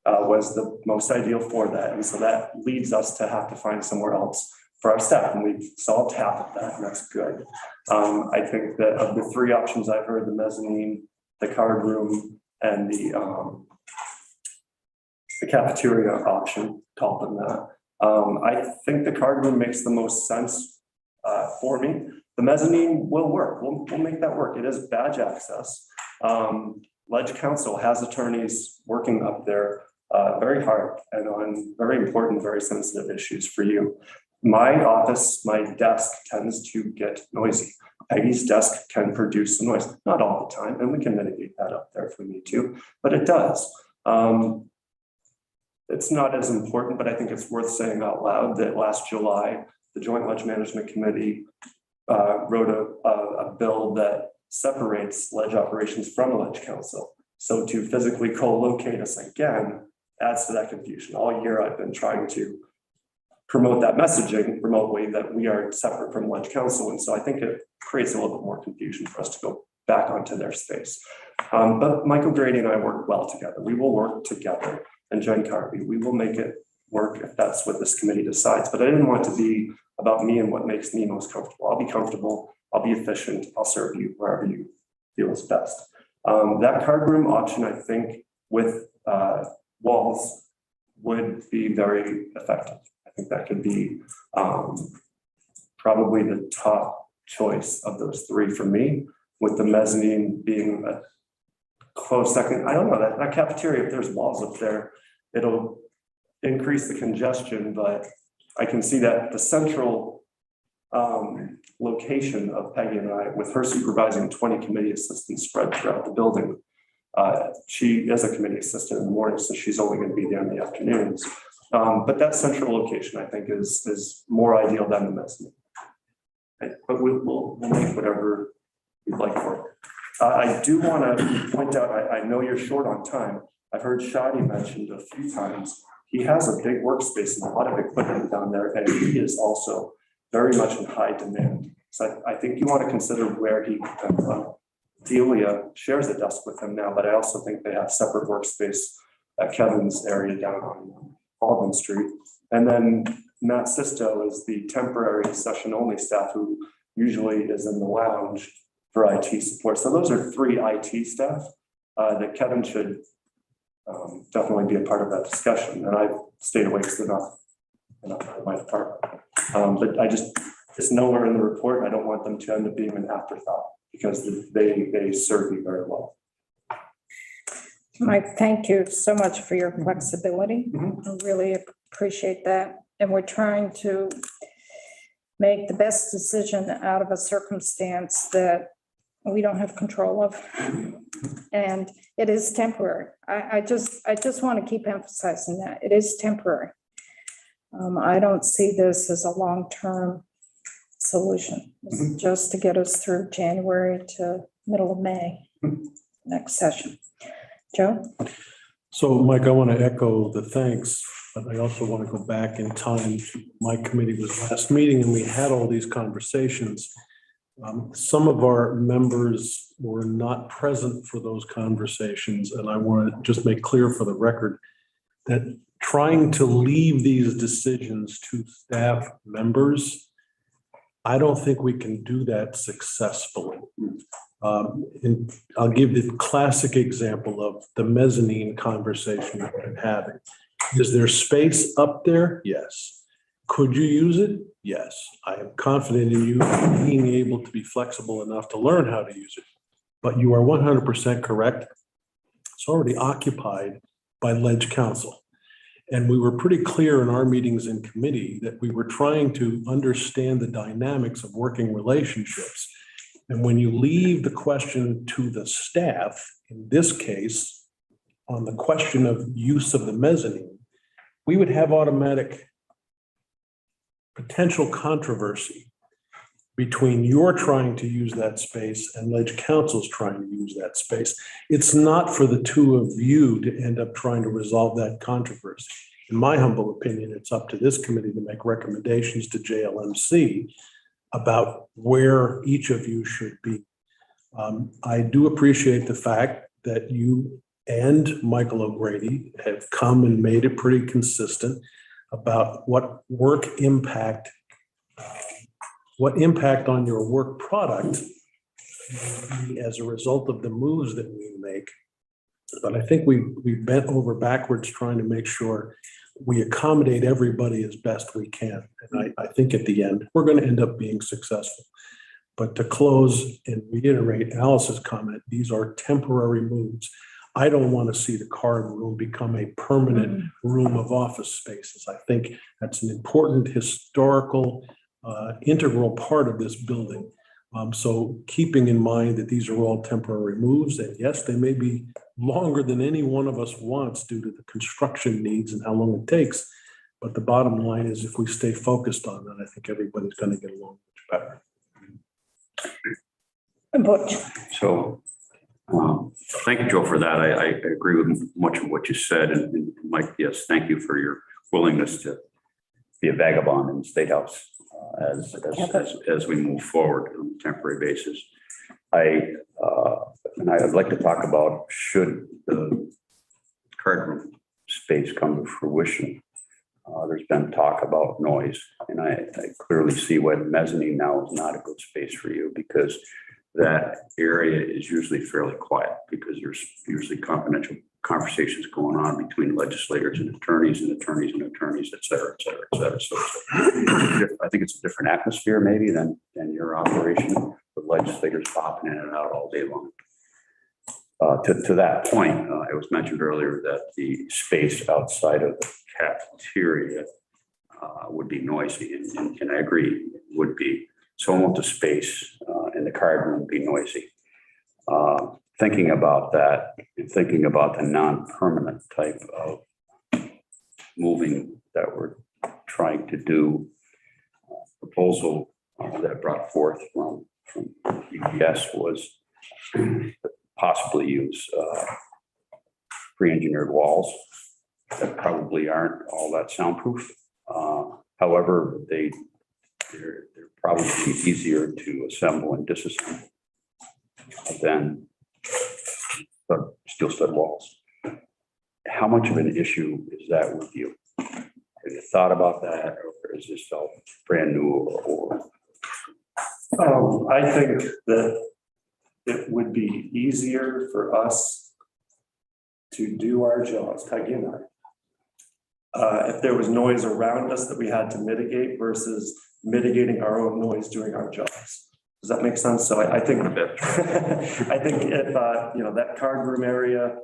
was the most ideal for that. And so that leads us to have to find somewhere else for our staff. And we've solved half of that, and that's good. I think that of the 3 options I've heard, the mezzanine, the card room, and the cafeteria option, call them that. I think the card room makes the most sense for me. The mezzanine will work. We'll make that work. It is badge access. Ledge Council has attorneys working up there very hard and on very important, very sensitive issues for you. My office, my desk tends to get noisy. Peggy's desk can produce some noise, not all the time, and we can mitigate that up there if we need to, but it does. It's not as important, but I think it's worth saying out loud that last July, the Joint Ledge Management Committee wrote a bill that separates ledge operations from Ledge Council. So to physically co-locate us again adds to that confusion. All year I've been trying to promote that messaging remotely that we are separate from Ledge Council. And so I think it creates a little bit more confusion for us to go back onto their space. But Michael Grady and I work well together. We will work together, and Jen Carvey, we will make it work if that's what this committee decides. But I didn't want it to be about me and what makes me most comfortable. I'll be comfortable, I'll be efficient, I'll serve you wherever you feel is best. That card room option, I think, with walls would be very effective. I think that could be probably the top choice of those 3 for me, with the mezzanine being a close second. I don't know, that cafeteria, if there's walls up there, it'll increase the congestion, but I can see that the central location of Peggy and I, with her supervising 20 committee assistants spread throughout the building. She is a committee assistant in the morning, so she's only going to be there in the afternoons. But that central location, I think, is more ideal than the mezzanine. But we'll make whatever you'd like for it. I do want to point out, I know you're short on time. I've heard Shadi mentioned a few times. He has a big workspace and a lot of equipment down there, and he is also very much in high demand. So I think you want to consider where he can. Delia shares a desk with him now, but I also think they have separate workspace at Kevin's area down on Baldwin Street. And then Matt Sisto is the temporary session-only staff who usually is in the lounge for IT support. So those are 3 IT staff that Kevin should definitely be a part of that discussion. And I've stayed awake because they're not in my department. But it's nowhere in the report. I don't want them to end up being an afterthought because they serve me very well. Mike, thank you so much for your flexibility. I really appreciate that. And we're trying to make the best decision out of a circumstance that we don't have control of. And it is temporary. I just want to keep emphasizing that. It is temporary. I don't see this as a long-term solution. This is just to get us through January to middle of May, next session. Joe? So Mike, I want to echo the thanks, but I also want to go back in time. My committee was last meeting and we had all these conversations. Some of our members were not present for those conversations, and I want to just make clear for the record that trying to leave these decisions to staff members, I don't think we can do that successfully. And I'll give the classic example of the mezzanine conversation we've been having. Is there space up there? Yes. Could you use it? Yes. I am confident in you being able to be flexible enough to learn how to use it. But you are 100% correct. It's already occupied by ledge council. And we were pretty clear in our meetings in committee that we were trying to understand the dynamics of working relationships. And when you leave the question to the staff, in this case, on the question of use of the mezzanine, we would have automatic potential controversy between you're trying to use that space and ledge council's trying to use that space. It's not for the two of you to end up trying to resolve that controversy. In my humble opinion, it's up to this committee to make recommendations to JLMC about where each of you should be. I do appreciate the fact that you and Michael O'Grady have come and made it pretty consistent about what impact on your work product as a result of the moves that we make. But I think we bent over backwards trying to make sure we accommodate everybody as best we can. And I think at the end, we're going to end up being successful. But to close and reiterate Alice's comment, these are temporary moves. I don't want to see the card room become a permanent room of office spaces. I think that's an important historical, integral part of this building. So keeping in mind that these are all temporary moves, and yes, they may be longer than any one of us wants due to the construction needs and how long it takes. But the bottom line is if we stay focused on that, I think everybody's going to get along much better. Butch. So, thank you, Joe, for that. I agree with much of what you said. And Mike, yes, thank you for your willingness to be a vagabond in the State House as we move forward on a temporary basis. And I'd like to talk about should the card room space come to fruition. There's been talk about noise, and I clearly see why the mezzanine now is not a good space for you, because that area is usually fairly quiet because there's usually confidential conversations going on between legislators and attorneys and attorneys and attorneys, et cetera, et cetera, et cetera. So I think it's a different atmosphere maybe than your operation, with legislators popping in and out all day long. To that point, it was mentioned earlier that the space outside of the cafeteria would be noisy, and I agree, it would be. So I want the space in the card room be noisy. Thinking about that and thinking about the non-permanent type of moving that we're trying to do, proposal that brought forth from UPS was possibly use pre-engineered walls that probably aren't all that soundproof. However, they're probably easier to assemble and disassemble than steel stud walls. How much of an issue is that with you? Have you thought about that, or is this all brand new? Or I think that it would be easier for us to do our jobs, Peggy and I, if there was noise around us that we had to mitigate versus mitigating our own noise doing our jobs. Does that make sense? So I think, I think if, that card room area,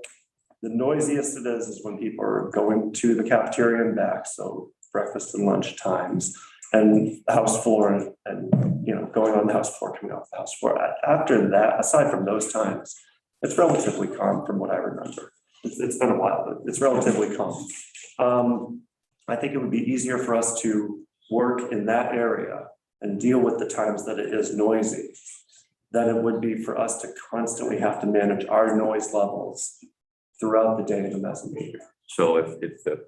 the noisiest it is when people are going to the cafeteria and back. So breakfast and lunch times and the house floor and going on the house floor, coming off the house floor. After that, aside from those times, it's relatively calm from what I remember. It's been a while, but it's relatively calm. I think it would be easier for us to work in that area and deal with the times that it is noisy than it would be for us to constantly have to manage our noise levels throughout the day in the mezzanine. so if the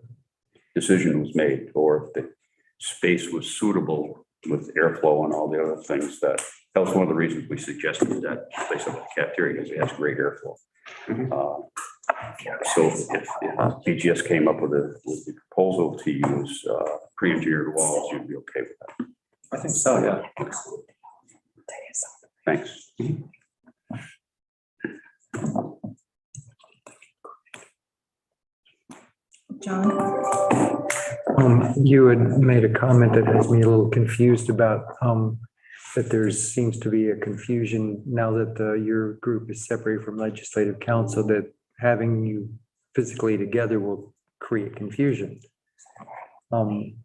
decision was made, or if the space was suitable with airflow and all the other things that was one of the reasons we suggested that place up at the cafeteria, because it has great airflow. So if BGS came up with the proposal to use pre-engineered walls, you'd be okay with that. I think so, yeah. Thanks. John? You had made a comment that has me a little confused about that there seems to be a confusion now that your group is separated from legislative council, that having you physically together will create confusion. I mean,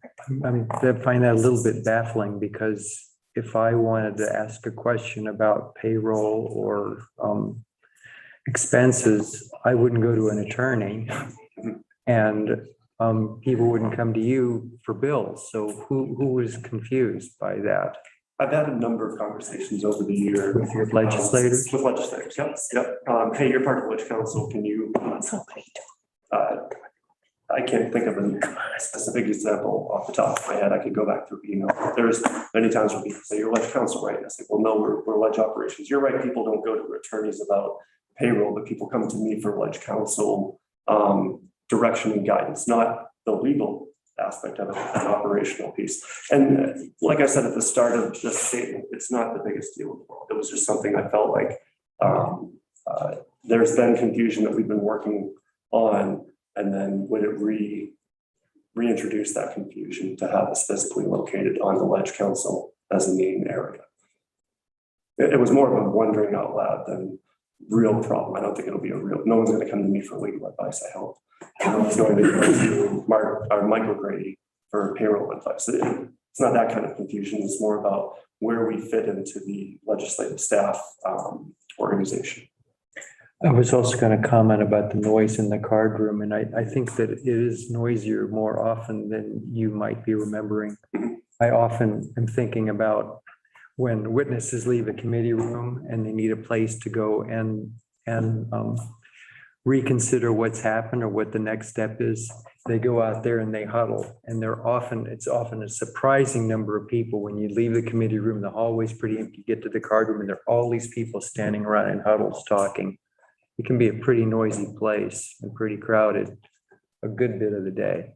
I find that a little bit baffling, because if I wanted to ask a question about payroll or expenses, I wouldn't go to an attorney, and people wouldn't come to you for bills. So who was confused by that? I've had a number of conversations over the year. With your legislators? With legislators, yep. Hey, you're part of Village Council, can you? I can't think of a specific example off the top of my head. I could go back through email. There's many times when people say, you're Ledge Council, right? And I say, well, no, we're Ledge Operations. You're right, people don't go to attorneys about payroll, but people come to me for Ledge Council direction and guidance, not the legal aspect of it, an operational piece. And like I said at the start of this statement, it's not the biggest deal in the world. It was just something I felt like there's been confusion that we've been working on, and then would it reintroduce that confusion to have us physically located on the Ledge Council as a main area. It was more of a wondering out loud than real problem. I don't think it'll be no one's going to come to me for legal advice, I hope. No one's going to go to Michael Grady for payroll advice. It's not that kind of confusion. It's more about where we fit into the legislative staff organization. I was also going to comment about the noise in the card room, and I think that it is noisier more often than you might be remembering. I often am thinking about when witnesses leave a committee room and they need a place to go and reconsider what's happened or what the next step is. They go out there and they huddle, and it's often a surprising number of people. When you leave the committee room, the hallway's pretty empty, you get to the card room and there are all these people standing around in huddles talking. It can be a pretty noisy place and pretty crowded a good bit of the day.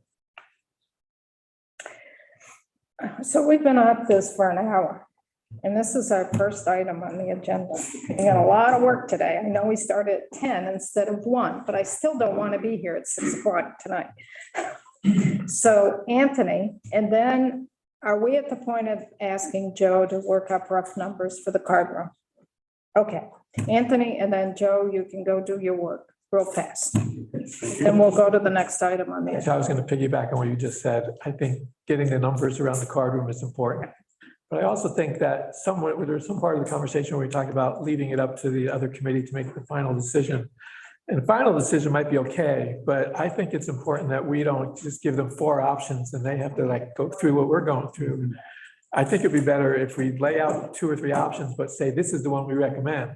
So we've been at this for an hour, and this is our first item on the agenda. We got a lot of work today. I know we started at 10 instead of 1, but I still don't want to be here at 6 o'clock tonight. So Anthony, and then are we at the point of asking Joe to work up rough numbers for the card room? Okay, Anthony, and then Joe, you can go do your work real fast. Then we'll go to the next item on the agenda. So I was going to piggyback on what you just said. I think getting the numbers around the card room is important. But I also think that there's some part of the conversation where we talked about leaving it up to the other committee to make the final decision. And the final decision might be okay, but I think it's important that we don't just give them 4 options and they have to go through what we're going through. I think it'd be better if we lay out 2 or 3 options, but say, this is the one we recommend,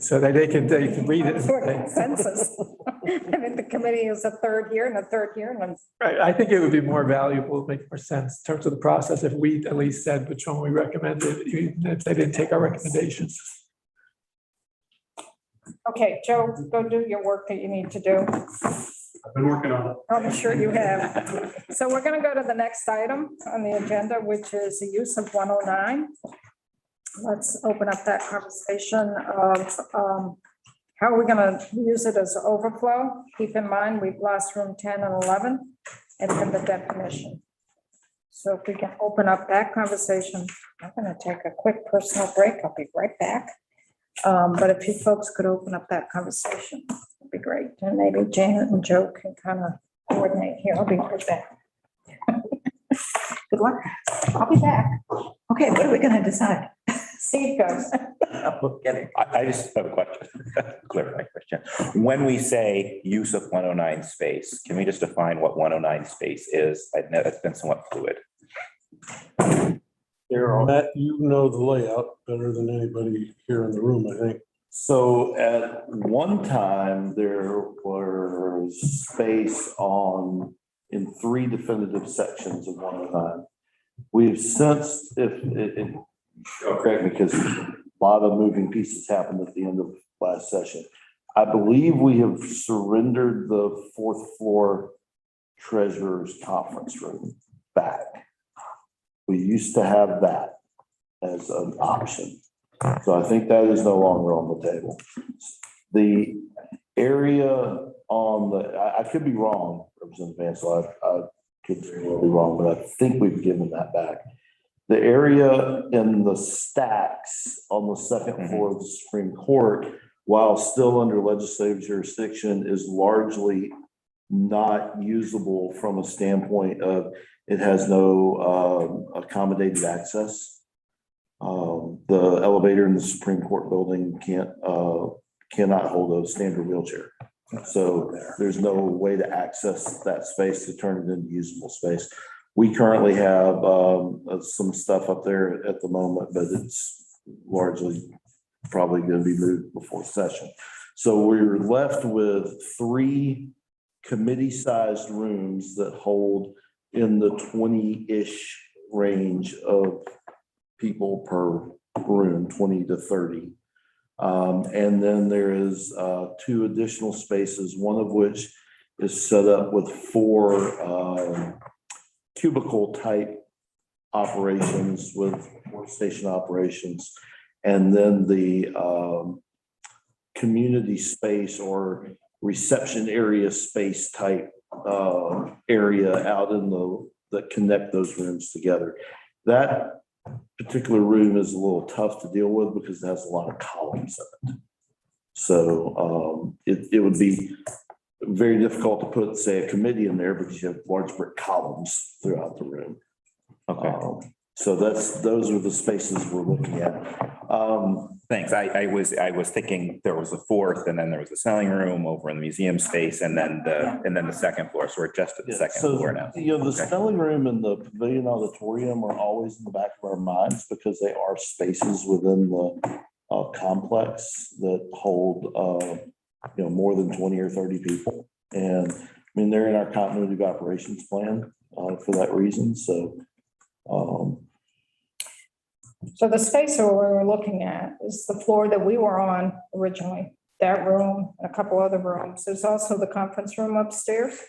so that they can read it. For consensus. I mean, the committee is a third year and a third year, and Right. I think it would be more valuable, make more sense in terms of the process if we at least said which one we recommended, even if they didn't take our recommendations. okay, Joe, go do your work that you need to do. I've been working on it. I'm sure you have. So we're going to go to the next item on the agenda, which is the use of 109. Let's open up that conversation of how are we going to use it as overflow? Keep in mind, we've lost room 10 and 11, and then the definition. So if we can open up that conversation, I'm going to take a quick personal break. I'll be right back. But if you folks could open up that conversation, it'd be great. And maybe Janet and Joe can kind of coordinate here. I'll be right back. Good luck. I'll be back. Okay, what are we gonna decide? Steve goes. I just have a question, clarifying question. When we say use of 109 space, can we just define what 109 space is? I know it's been somewhat fluid. Matt, you know the layout better than anybody here in the room, I think. So at one time, there was space in 3 definitive sections of 109. we've since, correct me, because a lot of moving pieces happened at the end of last session. I believe we have surrendered the fourth floor treasurer's conference room back. We used to have that as an option. So I think that is no longer on the table. The area on the, I could be wrong, Representative Ansel, I could be wrong, but I think we've given that back. The area in the stacks on the second floor of the Supreme Court, while still under legislative jurisdiction, is largely not usable from a standpoint of it has no accommodated access. The elevator in the Supreme Court building cannot hold a standard wheelchair. So there's no way to access that space to turn it into usable space. We currently have some stuff up there at the moment, but it's largely probably going to be moved before session. So we're left with 3 committee-sized rooms that hold in the 20-ish range of people per room, 20 to 30. And then there is 2 additional spaces, one of which is set up with 4 cubicle type operations with workstation operations. And then the community space or reception area space type area out in that connect those rooms together. That particular room is a little tough to deal with because it has a lot of columns in it. So it would be very difficult to put, say, a committee in there because you have large brick columns throughout the room. Okay. So those are the spaces we're looking at. Thanks. I was thinking there was a 4th and then there was a selling room over in the museum space and then the second floor. So we're just at the second floor now. You know, the selling room and the pavilion auditorium are always in the back of our minds because they are spaces within the complex that hold, more than 20 or 30 people. And I mean, they're in our continuity of operations plan for that reason. So, So the space that we were looking at is the floor that we were on originally, that room, and a couple other rooms. There's also the conference room upstairs.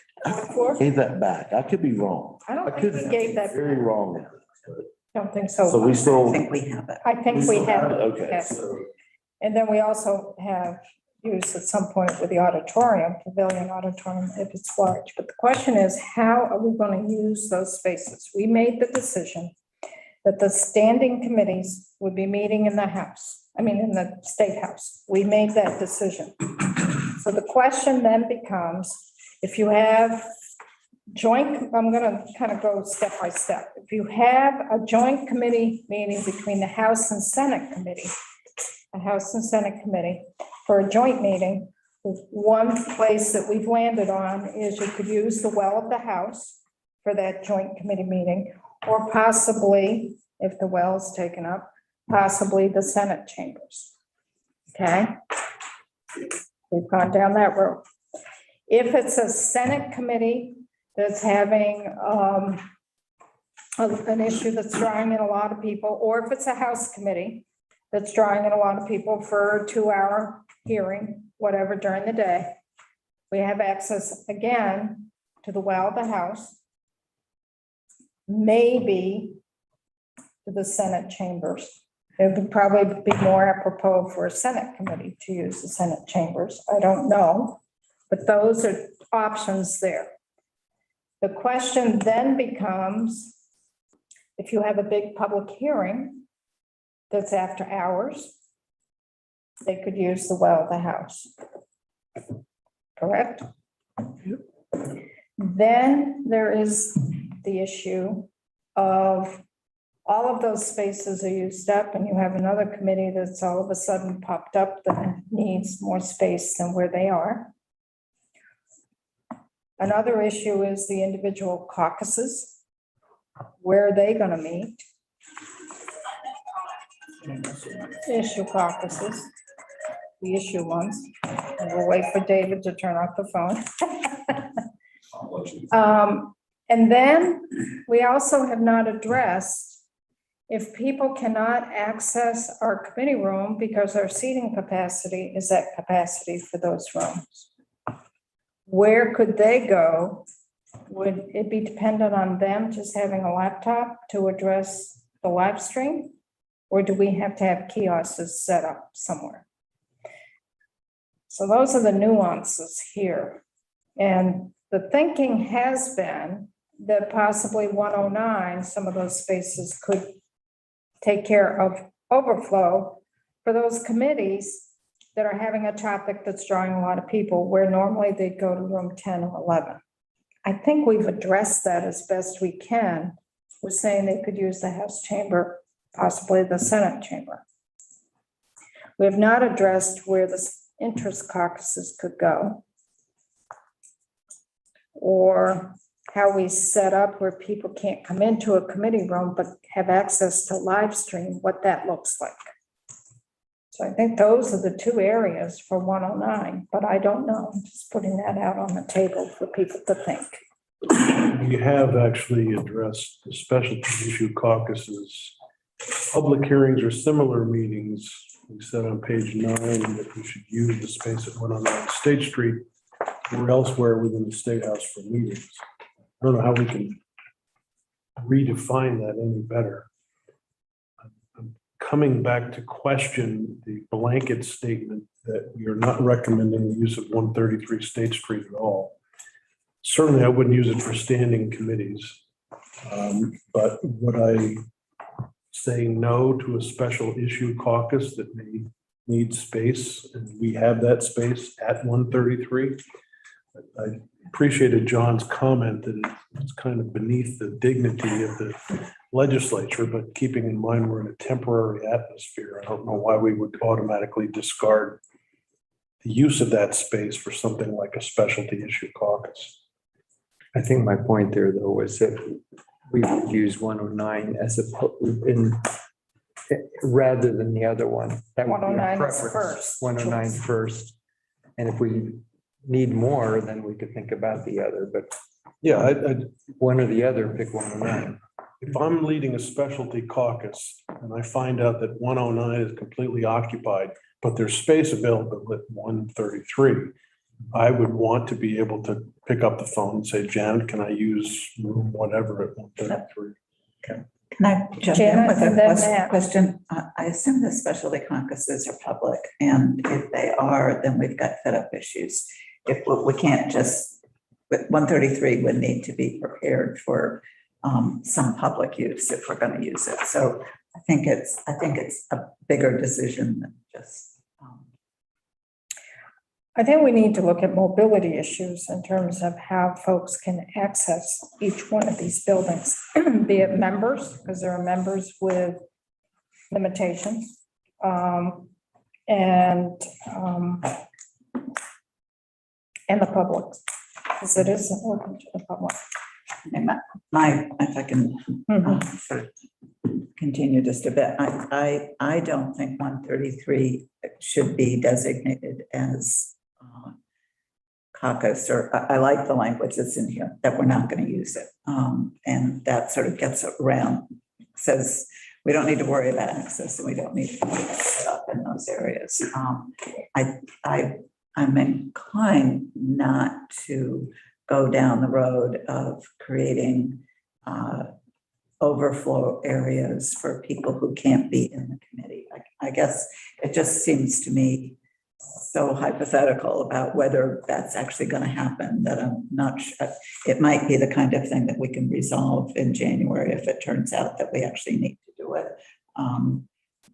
Floor. gave that back. I could be wrong. I don't could think we gave that, Very wrong. don't think So so. we still. I think we have it. I think we have, Okay. yes. So And then we also have used at some point with the auditorium, pavilion auditorium, if it's large. But the question is, how are we going to use those spaces? We made the decision that the standing committees would be meeting in the House, in the State House. We made that decision. So the question then becomes, if you have joint, I'm going to kind of go step by step. If you have a joint committee meeting between the House and Senate committee, a House and Senate committee for a joint meeting, one place that we've landed on is you could use the well of the House for that joint committee meeting, or possibly, if the well is taken up, possibly the Senate chambers. Okay? We've gone down that road. If it's a Senate committee that's having an issue that's drawing in a lot of people, or if it's a House committee that's drawing in a lot of people for a 2-hour hearing, whatever, during the day, we have access again to the well of the House, maybe to the Senate chambers. It would probably be more apropos for a Senate committee to use the Senate chambers. I don't know, but those are options there. The question then becomes, if you have a big public hearing that's after hours, they could use the well of the House. Correct? Then there is the issue of all of those spaces are used up and you have another committee that's all of a sudden popped up that needs more space than where they are. Another issue is the individual caucuses. Where are they going to meet? Issue caucuses, the issue ones. And we'll wait for David to turn off the phone. And then We also have not addressed if people cannot access our committee room because our seating capacity is at capacity for those rooms. Where could they go? Would it be dependent on them just having a laptop to address the live stream? Or do we have to have kiosks set up somewhere? So those are the nuances here. And the thinking has been that possibly 109, some of those spaces could take care of overflow for those committees that are having a topic that's drawing a lot of people, where normally they'd go to room 10 or 11. I think we've addressed that as best we can. We're saying they could use the House chamber, possibly the Senate chamber. We have not addressed where the interest caucuses could go, or how we set up where people can't come into a committee room but have access to live stream, what that looks like. So I think those are the two areas for 109, but I don't know. I'm just putting that out on the table for people to think. We have actually addressed the specialty issue caucuses. Public hearings or similar meetings, we said on page 9 that we should use the space at 109 State Street or elsewhere within the State House for meetings. I don't know how we can redefine that any better. I'm coming back to question the blanket statement that we are not recommending the use of 133 State Street at all. Certainly, I wouldn't use it for standing committees. But would I say no to a special issue caucus that may need space, and we have that space at 133? I appreciated John's comment that it's kind of beneath the dignity of the legislature, but keeping in mind we're in a temporary atmosphere, I don't know why we would automatically discard the use of that space for something like a specialty issue caucus. I think my point there, though, was that we would use 109 as rather than the other one. That would be our 109 is preference. first. 109 first. And if we need more, then we could think about the other, but Yeah, one or the other, pick 109. if I'm leading a specialty caucus and I find out that 109 is completely occupied, but there's space available at 133, I would want to be able to pick up the phone and say, Janet, can I use room whatever at 133? Can I jump in Janet, with a and then Matt. question? I assume the specialty caucuses are public, and if they are, then we've got fit up issues. If we can't just, but 133 would need to be prepared for some public use if we're going to use it. So I think it's a bigger decision than just. I think we need to look at mobility issues in terms of how folks can access each one of these buildings, be it members, because there are members with limitations, and the public, because it isn't open to the public. If I can sort of continue just a bit, I don't think 133 should be designated as caucus, or I like the language that's in here, that we're not going to use it. And that sort of gets around, says we don't need to worry about access and we don't need to worry about set up in those areas. I'm inclined not to go down the road of creating overflow areas for people who can't be in the committee. I guess it just seems to me so hypothetical about whether that's actually going to happen that I'm not sure. It might be the kind of thing that we can resolve in January if it turns out that we actually need to do it.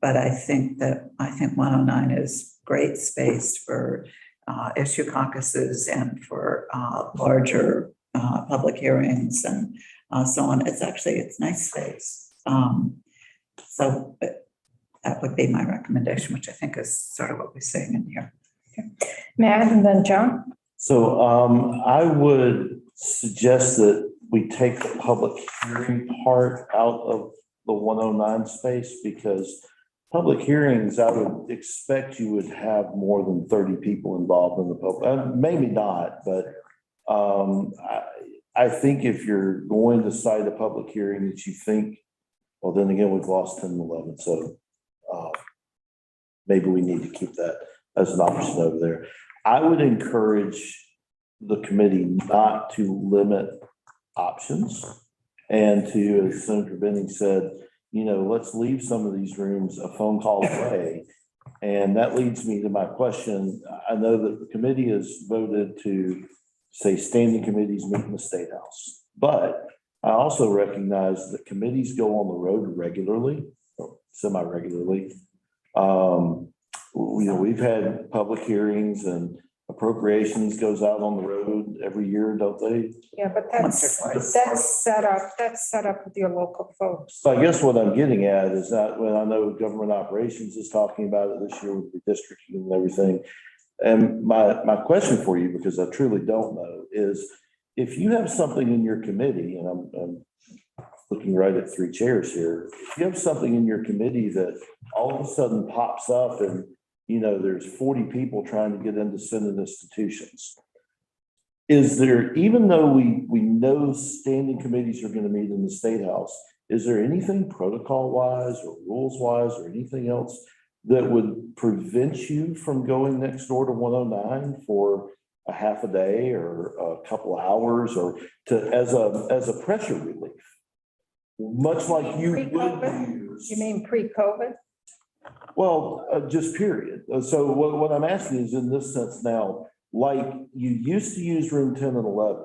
But I think 109 is great space for issue caucuses and for larger public hearings and so on. It's nice space. So that would be my recommendation, which I think is sort of what we're saying in here. Okay. Matt and then John. So I would suggest that we take the public hearing part out of the 109 space, because public hearings, I would expect you would have more than 30 people involved in the public, maybe not, but I think if you're going to cite a public hearing that you think, well, then again, we've lost 10 and 11, so maybe we need to keep that as an option over there. I would encourage the committee not to limit options and to, as Senator Benning said, let's leave some of these rooms a phone call away. And that leads me to my question. I know that the committee has voted to say standing committees meet in the State House, but I also recognize that committees go on the road regularly, or semi-regularly. We've had public hearings and appropriations goes out on the road every year, don't they? Yeah, but Once or twice. that's set up with your local folks. So I guess what I'm getting at is that when I know government operations is talking about it this year with the districting and everything. And my question for you, because I truly don't know, is if you have something in your committee, and I'm looking right at three chairs here, if you have something in your committee that all of a sudden pops up and there's 40 people trying to get into Senate institutions. Is there, even though we know standing committees are going to meet in the State House, is there anything protocol wise or rules wise or anything else that would prevent you from going next door to 109 for a half a day or a couple of hours or as a pressure relief? Much like you would use. You mean pre-COVID? Well, just period. So what I'm asking is in this sense now, like you used to use room 10 and 11.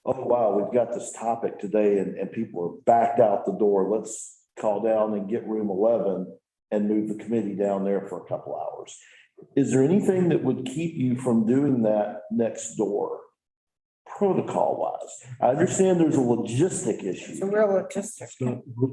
Oh, wow, we've got this topic today and people are backed out the door. Let's call down and get room 11 and move the committee down there for a couple hours. Is there anything that would keep you from doing that next door? Protocol wise, I understand there's a logistic issue. It's a real logistic. It's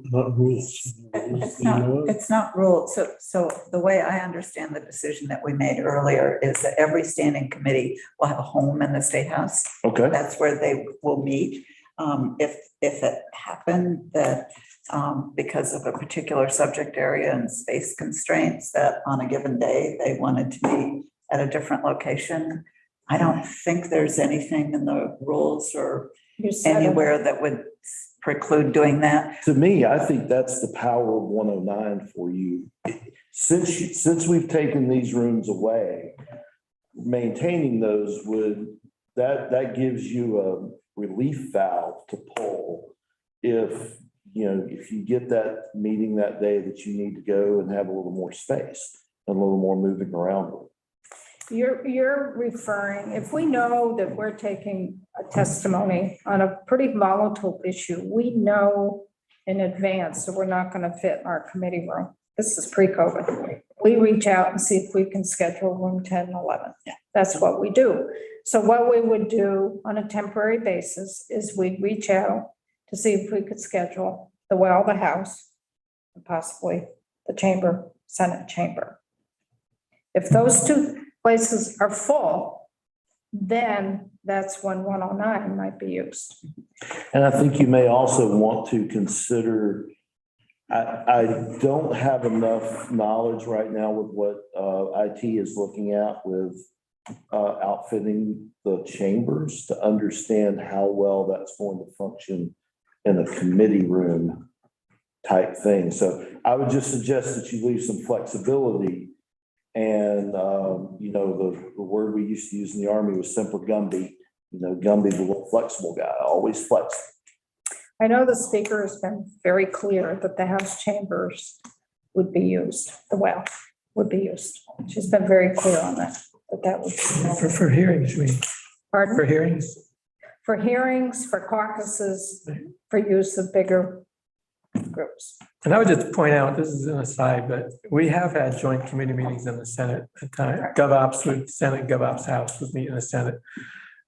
not rules. It's not ruled. So the way I understand the decision that we made earlier is that every standing committee will have a home in the State House. Okay. That's where they will meet. If it happened that because of a particular subject area and space constraints that on a given day they wanted to meet at a different location, I don't think there's anything in the rules or anywhere that would preclude doing that. To me, I think that's the power of 109 for you. Since we've taken these rooms away, maintaining those that gives you a relief valve to pull if you get that meeting that day that you need to go and have a little more space and a little more moving around with. You're referring, if we know that we're taking a testimony on a pretty volatile issue, we know in advance that we're not going to fit in our committee room. This is pre-COVID. We reach out and see if we can schedule room 10 and 11. Yeah. That's what we do. So what we would do on a temporary basis is we'd reach out to see if we could schedule the House, and possibly the Senate chamber. If those two places are full, then that's when 109 might be used. And I think you may also want to consider, I don't have enough knowledge right now with what IT is looking at with outfitting the chambers to understand how well that's going to function in a committee room type thing. So I would just suggest that you leave some flexibility. And, the word we used to use in the Army was Semper Gumby. Gumby's a little flexible guy, always flexible. I know the speaker has been very clear that the House chambers would be used, would be used. She's been very clear on that would be. For hearings, you mean, Pardon? for hearings? For hearings, for caucuses, for use of bigger groups. And I would just point out, this is an aside, but we have had joint committee meetings in the Senate at time. GovOps with Senate, GovOps House would meet in the Senate,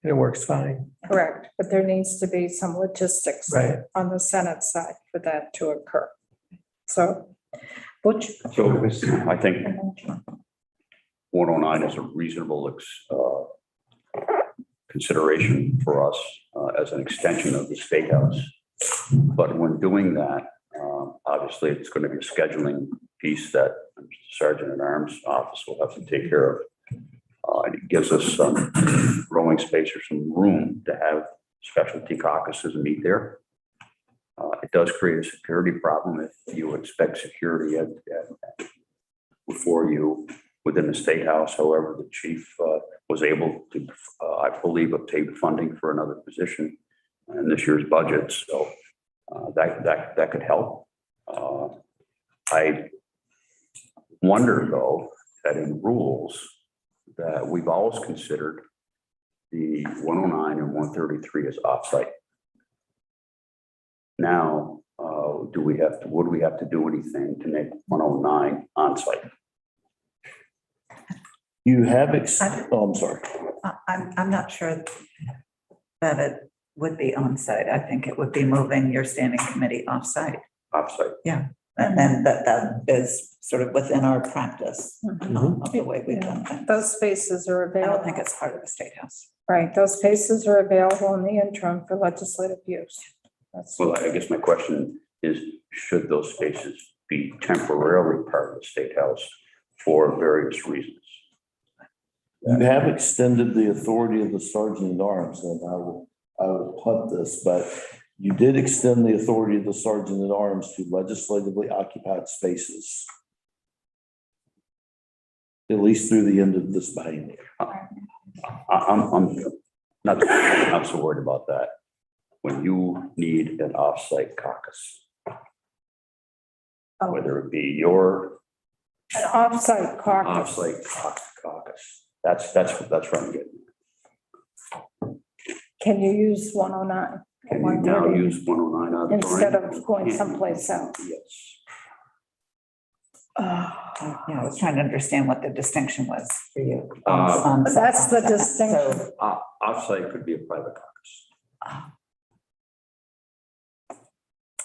and it works fine. Correct, but there needs to be some logistics Right. on the Senate side for that to occur. So, Butch? So I think 109 is a reasonable consideration for us as an extension of the State House. But when doing that, obviously, it's going to be a scheduling piece that the Sergeant at Arms office will have to take care of. And it gives us some growing space or some room to have specialty caucuses meet there. It does create a security problem if you expect security before you within the State House. However, the chief was able to, I believe, obtain funding for another position in this year's budget. So that could help. I wonder though, that in rules that we've always considered the 109 and 133 as offsite. Now, would we have to do anything to make 109 onsite? You have, I'm sorry. I'm not sure that it would be on site. I think it would be moving your standing committee off-site. Offsite. And then that is sort of within our practice of the way we've done things. Those spaces are I don't available, think it's part of the State House. right? Those spaces are available in the interim for legislative use. That's Well, I guess my question is, should those spaces be temporarily part of the State House for various reasons? You have extended the authority of the sergeant at arms, and I will punt this, but you did extend the authority of the sergeant at arms to legislatively occupied spaces. At least through the end of this biennium. I'm not so worried about that. When you need an offsite caucus, whether it be your an offsite caucus. offsite caucus, that's what I'm getting. Can you use 109? Can you now use 109 auditorium? Instead of going someplace else? Yes. Yeah, I was trying to understand what the distinction was for you. That's the distinction. Offsite could be a private caucus.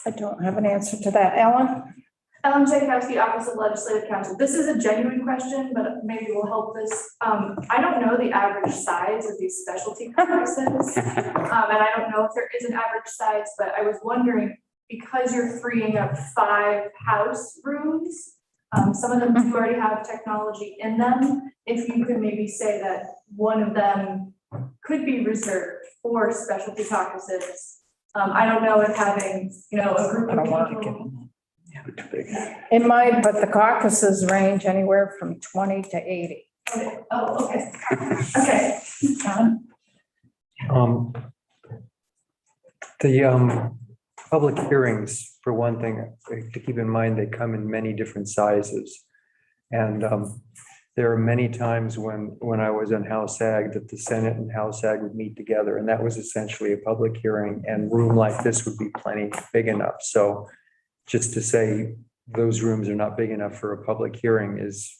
I don't have an answer to that. Ellen? Ellen Tchaikovsky, Office of Legislative Counsel. This is a genuine question, but maybe will help this. I don't know the average size of these specialty caucuses. And I don't know if there is an average size, but I was wondering, because you're freeing up 5 house rooms, some of them do already have technology in them. If you could maybe say that one of them could be reserved for specialty caucuses. I don't know if having, a group of people. It might, but the caucuses range anywhere from 20 to 80. Okay. Oh, okay. Okay. The public hearings, for one thing, to keep in mind, they come in many different sizes. And there are many times when I was in House Ag that the Senate and House Ag would meet together, and that was essentially a public hearing, and room like this would be plenty big enough. So just to say those rooms are not big enough for a public hearing is,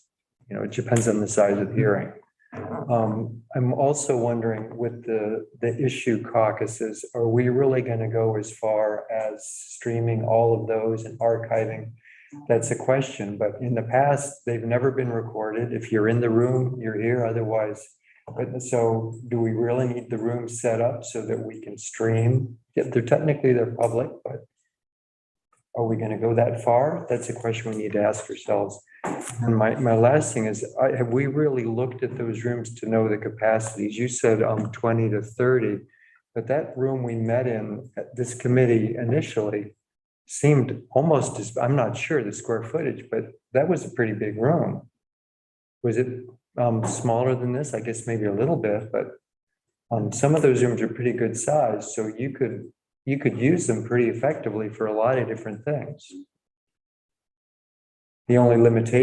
it depends on the size of the hearing. I'm also wondering with the issue caucuses, are we really going to go as far as streaming all of those and archiving? That's a question, but in the past, they've never been recorded. If you're in the room, you're here, otherwise. But so do we really need the room set up so that we can stream? Yeah, they're public, but are we going to go that far? That's a question we need to ask ourselves. And my last thing is, have we really looked at those rooms to know the capacities? You said 20 to 30, but that room we met in at this committee initially seemed almost as, I'm not sure the square footage, but that was a pretty big room. Was it smaller than this? I guess maybe a little bit, but some of those rooms are pretty good size, so you could use them pretty effectively for a lot of different things. The only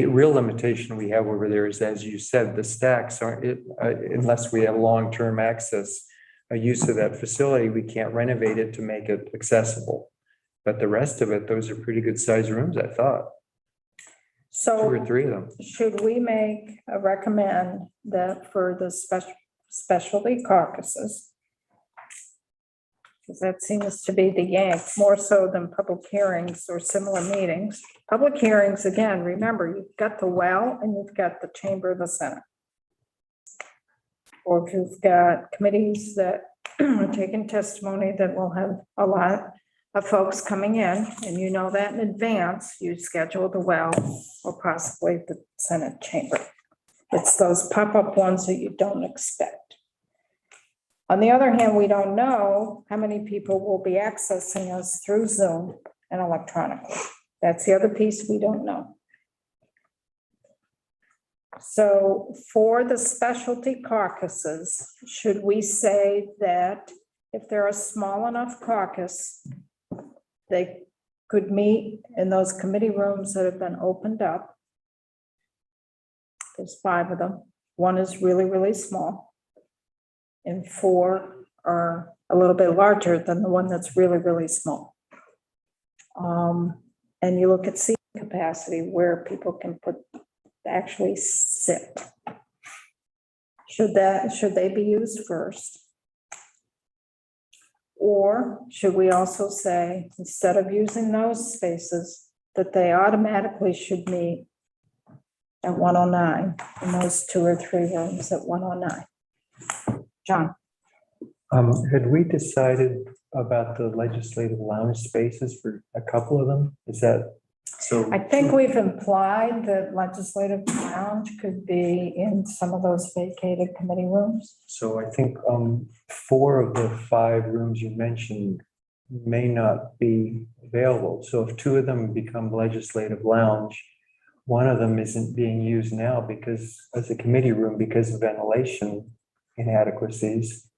real limitation we have over there is, as you said, the stacks aren't, unless we have long-term access, a use of that facility, we can't renovate it to make it accessible. But the rest of it, those are pretty good sized rooms, I thought. 2 or 3 of them. Should we recommend that for the specialty caucuses? Because that seems to be the yank more so than public hearings or similar meetings. Public hearings, again, remember, you've got the well and you've got the chamber of the Senate. Or if you've got committees that are taking testimony that will have a lot of folks coming in, and you know that in advance, you schedule the well or possibly the Senate chamber. It's those pop-up ones that you don't expect. On the other hand, we don't know how many people will be accessing us through Zoom and electronically. That's the other piece we don't know. So for the specialty caucuses, should we say that if they're a small enough caucus, they could meet in those committee rooms that have been opened up? There's 5 of them. 1 is really, really small. And 4 are a little bit larger than the one that's really, really small. And you look at seat capacity where people can actually sit. Should they be used first? Or should we also say, instead of using those spaces, that they automatically should meet at 109 in those 2 or 3 rooms at 109? John? Had we decided about the legislative lounge spaces for a couple of them? Is that, So I think we've implied that legislative lounge could be in some of those vacated committee rooms. so I think 4 of the 5 rooms you mentioned may not be available. So if 2 of them become legislative lounge, one of them isn't being used now because, as a committee room, because of ventilation inadequacies,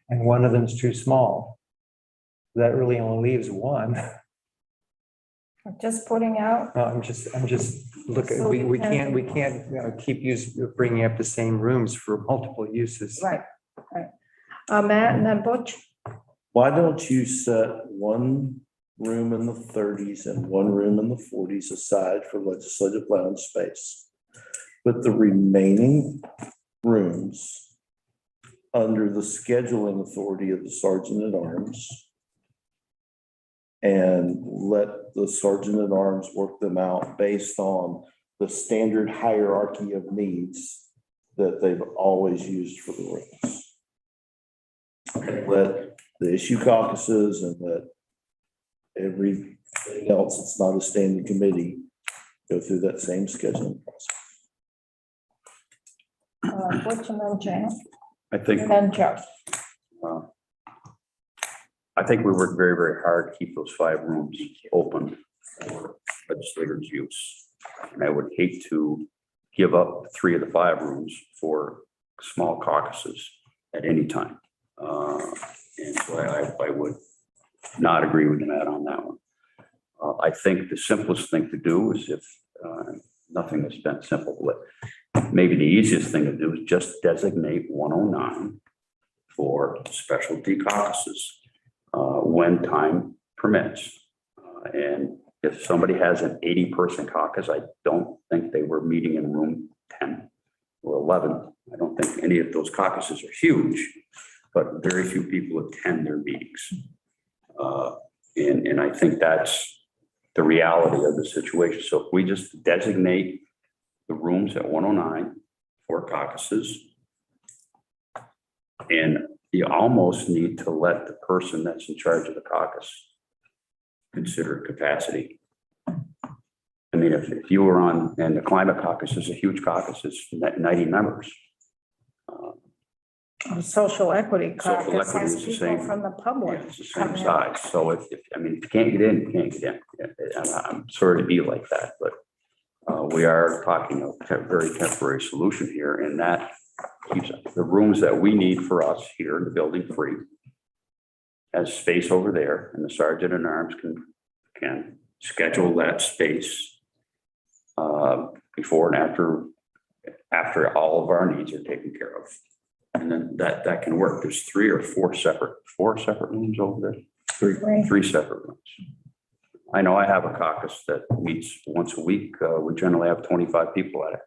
and one of them's too small. That really only leaves 1. Just putting out, No, I'm just looking, we can't keep bringing up the same rooms for multiple uses. right. Matt and then Butch? Why don't you set 1 room in the 30s and 1 room in the 40s aside for legislative lounge space? But the remaining rooms under the scheduling authority of the Sergeant at Arms, and let the Sergeant at Arms work them out based on the standard hierarchy of needs that they've always used for the rooms. Let the issue caucuses and let everything else that's not a standing committee go through that same scheduling process. Butch and then Janet, I think, and then Joe. I think we worked very, very hard to keep those 5 rooms open for legislators' use. And I would hate to give up 3 of the 5 rooms for small caucuses at any time. And so I would not agree with Matt on that one. I think the simplest thing to do is, if nothing has been simple, but maybe the easiest thing to do is just designate 109 for specialty caucuses when time permits. And if somebody has an 80-person caucus, I don't think they were meeting in room 10 or 11. I don't think any of those caucuses are huge, but very few people attend their meetings. And I think that's the reality of the situation. So if we just designate the rooms at 109 for caucuses, and you almost need to let the person that's in charge of the caucus consider capacity. I mean, if you were on, and the climate caucus is a huge caucus, it's 90 members. Social equity Social caucus equity has is the people same. from the public. Yeah, it's the same coming in. size. So if you can't get in, you can't get in. And I'm sorry to be like that, but we are talking a very temporary solution here, and that keeps the rooms that we need for us here in the building free. Has space over there, and the Sergeant at Arms can schedule that space before and after all of our needs are taken care of. And then that can work. There's 3 or 4 separate rooms over there. Three separate rooms. I know I have a caucus that meets once a week. We generally have 25 people at it.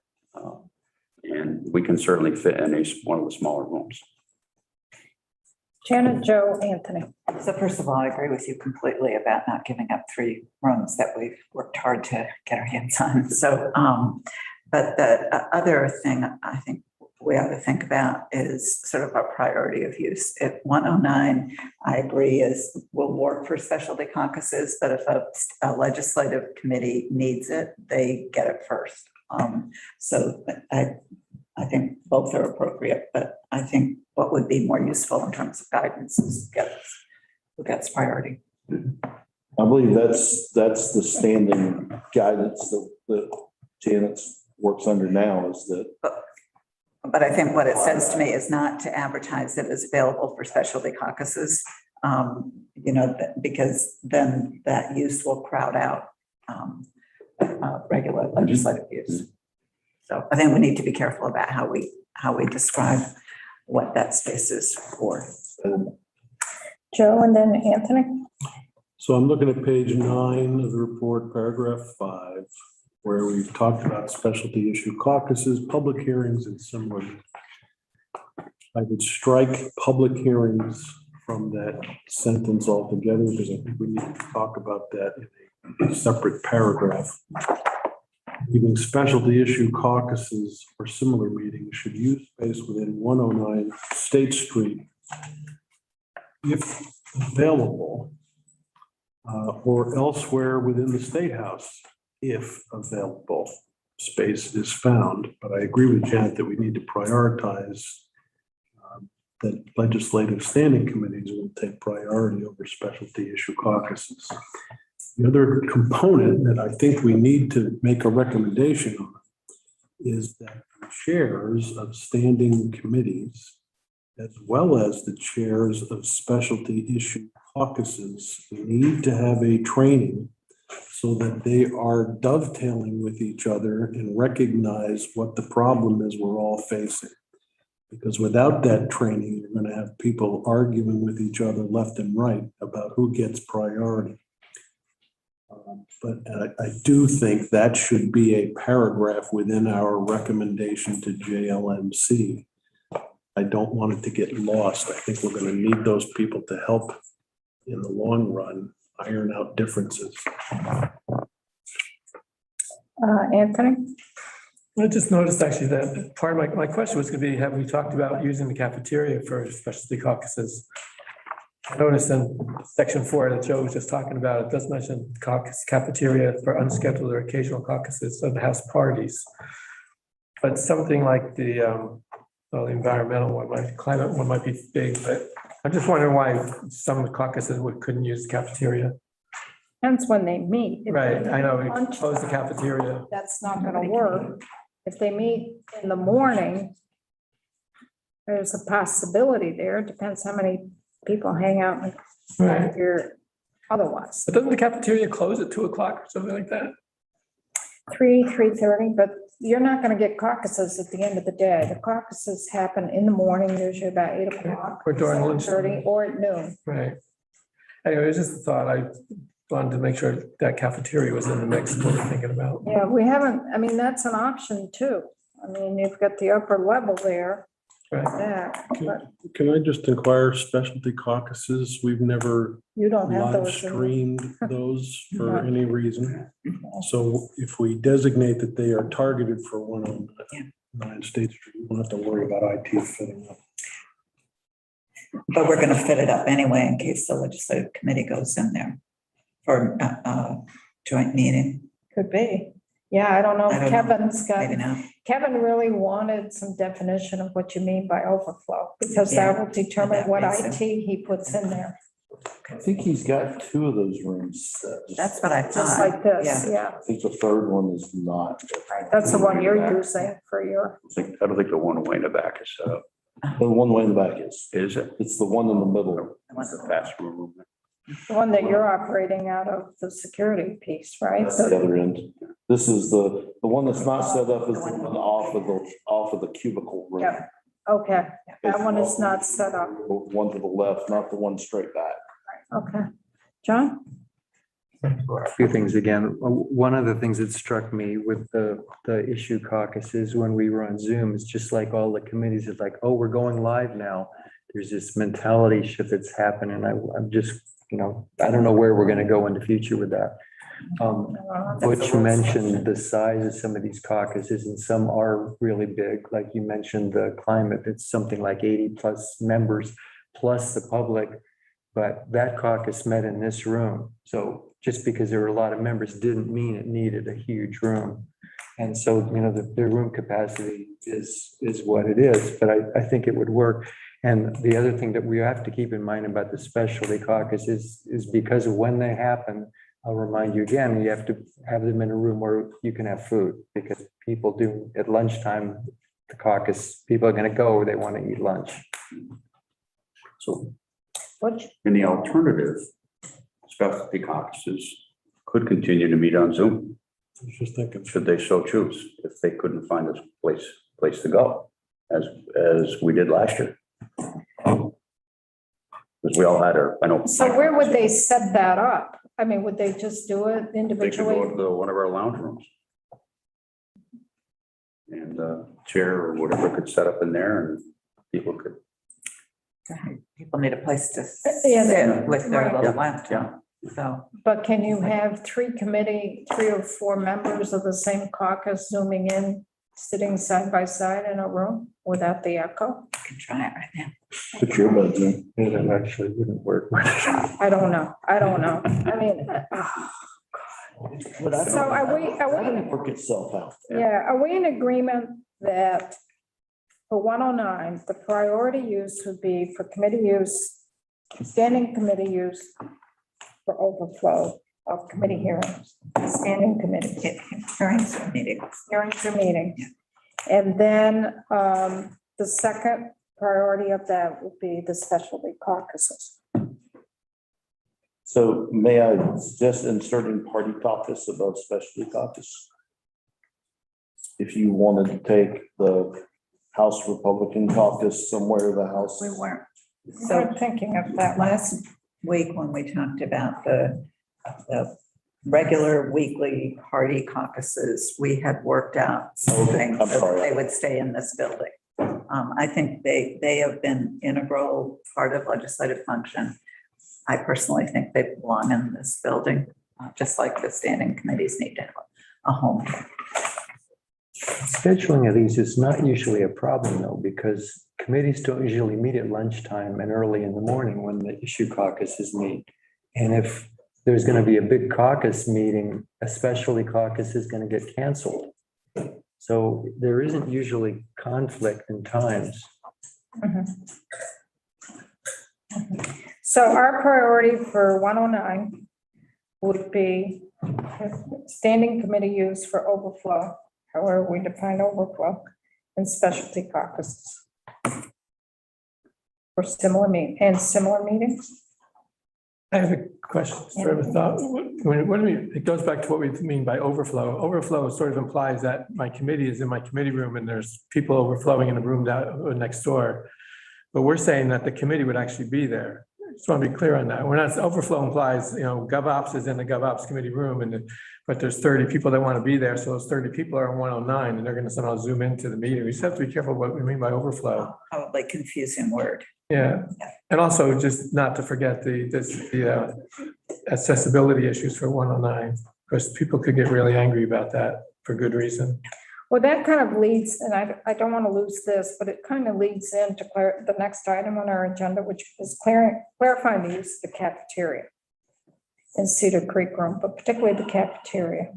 And we can certainly fit in one of the smaller rooms. Janet, Joe, Anthony. So first of all, I agree with you completely about not giving up 3 rooms that we've worked hard to get our hands on. So, but the other thing I think we ought to think about is sort of a priority of use. At 109, I agree, will work for specialty caucuses, but if a legislative committee needs it, they get it first. So I think both are appropriate, but I think what would be more useful in terms of guidance is who gets priority. I believe that's the standing guidance that Janet's works under now is that But I think what it says to me is not to advertise it as available for specialty caucuses. Because then that use will crowd out regular legislative use. So I think we need to be careful about how we describe what that space is for. Joe and then Anthony? So I'm looking at page 9 of the report, paragraph 5, where we've talked about specialty issue caucuses, public hearings, and similar. I would strike public hearings from that sentence altogether, because I think we need to talk about that in a separate paragraph. Even specialty issue caucuses or similar meetings should use space within 109 State Street if available, or elsewhere within the State House, if available space is found. But I agree with Janet that we need to prioritize that legislative standing committees will take priority over specialty issue caucuses. The other component that I think we need to make a recommendation on is that the chairs of standing committees, as well as the chairs of specialty issue caucuses, need to have a training so that they are dovetailing with each other and recognize what the problem is we're all facing. Because without that training, you're going to have people arguing with each other left and right about who gets priority. But I do think that should be a paragraph within our recommendation to JLMC. I don't want it to get lost. I think we're going to need those people to help in the long run iron out differences. Anthony? I just noticed actually that part of my question was going to be, have we talked about using the cafeteria for specialty caucuses? I noticed in section 4 that Joe was just talking about, it does mention caucus cafeteria for unscheduled or occasional caucuses of house parties. But something like the environmental one, like the climate one might be big, but I'm just wondering why some caucuses couldn't use the cafeteria. Depends when they meet. If Right, they I know, we lunch closed the cafeteria. That's not gonna work. If they meet in the morning, there's a possibility there. It depends how many people hang out in the Right. cafeteria otherwise. But doesn't the cafeteria close at 2:00 or something like that? 3:30, but you're not gonna get caucuses at the end of the day. The caucuses happen in the morning, usually about 8:00. Or during lunch. 7:30, or at noon. Right. Anyway, it was just a thought. I wanted to make sure that cafeteria was in the mix of what we're thinking about. Yeah, we haven't, I mean, that's an option too. I mean, you've got the upper level there. Right. Yeah, but Can I just inquire, specialty caucuses, we've never you don't have live those. in- streamed those for No. any reason. So if we designate that they are targeted for 109 State Street, we don't have to worry about IT fitting up. But we're going to fit it up anyway in case the legislative committee goes in there for joint meeting. Could be. Yeah, I don't know. I don't know. Kevin's got, Maybe not. Kevin really wanted some definition of what you mean by overflow, because that will determine what that makes IT he puts in there, I think he's got 2 of those rooms. That's what I thought. just like this, Yeah. yeah. I think the third one is not. That's the one you're using for your, I don't think the one way in the back is set up, The one way in the back is. it? It's the one in the middle. It's a bathroom room. the one that you're operating out of the security piece, right? That's the other end. This is the one that's not set up is the one off of the cubicle room. Yeah. Okay, that one is not set up. The one to the left, not the one straight back. Okay. John? A few things again. One of the things that struck me with the issue caucuses when we were on Zoom is just like all the committees is like, oh, we're going live now. There's this mentality shift that's happening. I'm just, I don't know where we're going to go in the future with that. Butch mentioned the size of some of these caucuses and some are really big. Like you mentioned, the climate, it's something like 80+ members plus the public. But that caucus met in this room. So just because there were a lot of members didn't mean it needed a huge room. And so, the room capacity is what it is, but I think it would work. And the other thing that we have to keep in mind about the specialty caucus is because of when they happen, I'll remind you again, you have to have them in a room where you can have food, because people do at lunchtime, the caucus, people are gonna go where they want to eat lunch. So Which, in the alternative, specialty caucuses could continue to meet on Zoom, I was just thinking. should they so choose, if they couldn't find a place to go, as we did last year. Because we all had I know. so where would they set that up? I mean, would they just do it They could go individually? to one of our lounge rooms. And chair or whatever could set up in there, and people could, People need a place to Yeah, sit with their right. little yeah. laptop, so. But can you have three or four members of the same caucus zooming in, sitting side by side in a room without the echo? I can try it right now. Put your buds in. It actually wouldn't work. I don't know. I mean, so are we, That'll work itself out. yeah, are we in agreement that for 109, the priority use would be for committee use, standing committee use for overflow of committee hearings, standing committee Hearings or meetings. hearings or meetings? And then the second priority of that would be the specialty caucuses. So may I suggest inserting party caucus above specialty caucus? If you wanted to take the House Republican caucus somewhere, the House. We weren't. So So I'm thinking of that last week, when we talked about the regular weekly party caucuses, we had worked out something I'm so sorry. that they would stay in this building. I think they have been integral part of legislative function. I personally think they belong in this building, just like the standing committees need to have a home. Scheduling of these is not usually a problem though, because committees don't usually meet at lunchtime and early in the morning when the issue caucuses meet. And if there's going to be a big caucus meeting, a specialty caucus is going to get canceled. So there isn't usually conflict in times. So our priority for 109 would be standing committee use for overflow, however we define overflow, and specialty caucuses. For similar meetings. I have a question, sort of a thought. What do we, it goes back to what we mean by overflow. Overflow sort of implies that my committee is in my committee room and there's people overflowing in a room down next door. But we're saying that the committee would actually be there. Just want to be clear on that. We're not, overflow implies, GovOps is in the GovOps committee room but there's 30 people that want to be there. So those 30 people are in 109 and they're going to somehow zoom into the meeting. We just have to be careful what we mean by overflow. Probably confusing word. Yeah, and also just not to forget the accessibility issues for 109, because people could get really angry about that for good reason. Well, that kind of leads, and I don't want to lose this, but it kind of leads into the next item on our agenda, which is clarifying the use of the cafeteria in Cedar Creek Room, but particularly the cafeteria.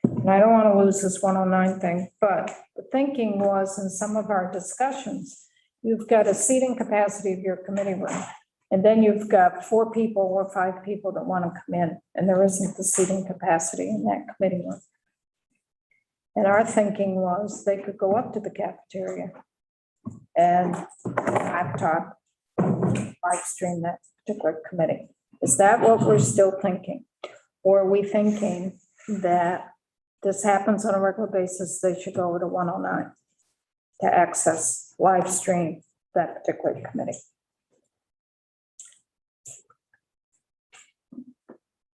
And I don't want to lose this 109 thing, but the thinking was in some of our discussions, you've got a seating capacity of your committee room, and then you've got 4 people or 5 people that want to come in, and there isn't the seating capacity in that committee room. And our thinking was they could go up to the cafeteria and laptop live stream that particular committee. Is that what we're still thinking? Or are we thinking that this happens on a regular basis, they should go over to 109 to access live stream that particular committee?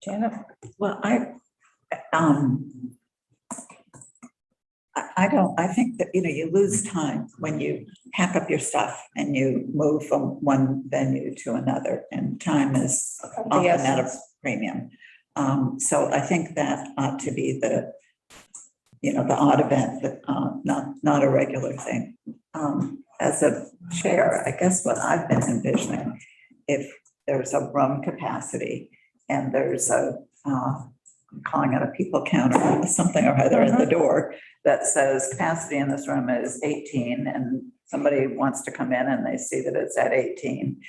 Janet? Well, I think that, you lose time when you pack up your stuff and you move from one venue to another, and time is often at a premium. So I think that ought to be the odd event, but not a regular thing. As a chair, I guess what I've been envisioning, if there's a room capacity and there's a calling it a people counter, or something or other at the door that says capacity in this room is 18 and somebody wants to come in and they see that it's at 18.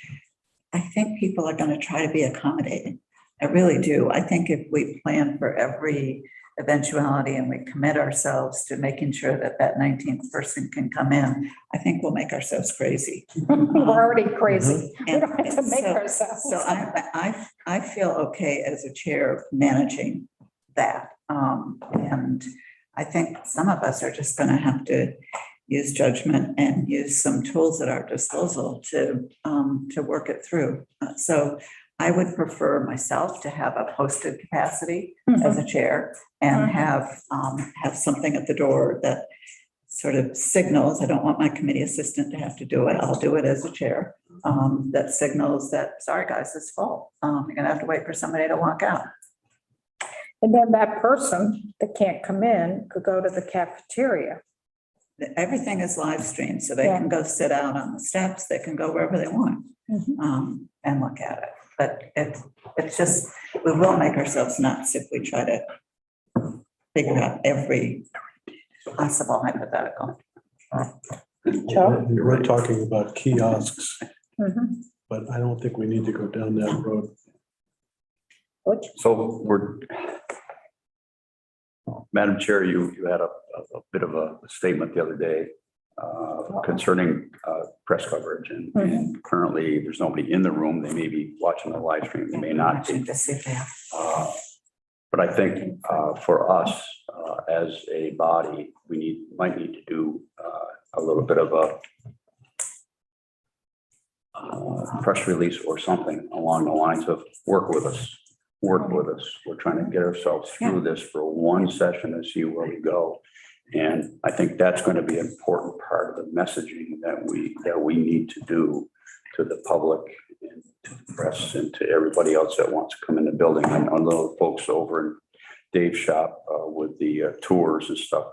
I think people are going to try to be accommodating. I really do. I think if we plan for every eventuality and we commit ourselves to making sure that that 19th person can come in, I think we'll make ourselves crazy. We're already crazy. We And don't have to make so- ourselves. So I feel okay as a chair managing that. And I think some of us are just going to have to use judgment and use some tools at our disposal to work it through. So I would prefer myself to have a posted capacity as a chair and have something at the door that sort of signals, I don't want my committee assistant to have to do it, I'll do it as a chair, that signals that, sorry guys, it's full. You're gonna have to wait for somebody to walk out. And then that person that can't come in could go to the cafeteria. Everything is live streamed, so they Yeah. can go sit out on the steps, they can go wherever they want and look at it. But it's just, we will make ourselves nuts if we try to figure out every possible hypothetical. Joe? We're talking about kiosks, Mhm. but I don't think we need to go down that road. Which, So Madam Chair, you had a bit of a statement the other day concerning press coverage, and currently there's nobody in the room. They may be watching the live stream, they may not be. To see if they have- But I think for us as a body, we might need to do a little bit of a press release or something along the lines of work with us. We're trying to get ourselves through this for one session and see where we go. And I think that's going to be an important part of the messaging that we need to do to the public and to the press and to everybody else that wants to come in the building. I know the folks over in Dave's shop with the tours and stuff,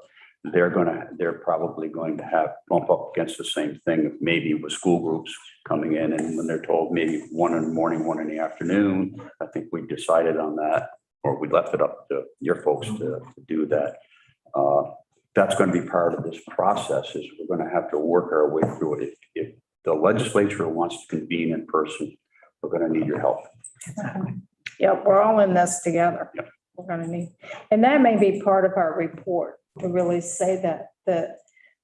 they're probably going to bump up against the same thing, maybe with school groups coming in, and when they're told maybe 1 in the morning, 1 in the afternoon, I think we decided on that, or we left it up to your folks to do that. That's going to be part of this process, is we're going to have to work our way through it. If the legislature wants to convene in person, we're going to need your help. yeah, we're all in this together. Yep. We're gonna need, and that may be part of our report, to really say that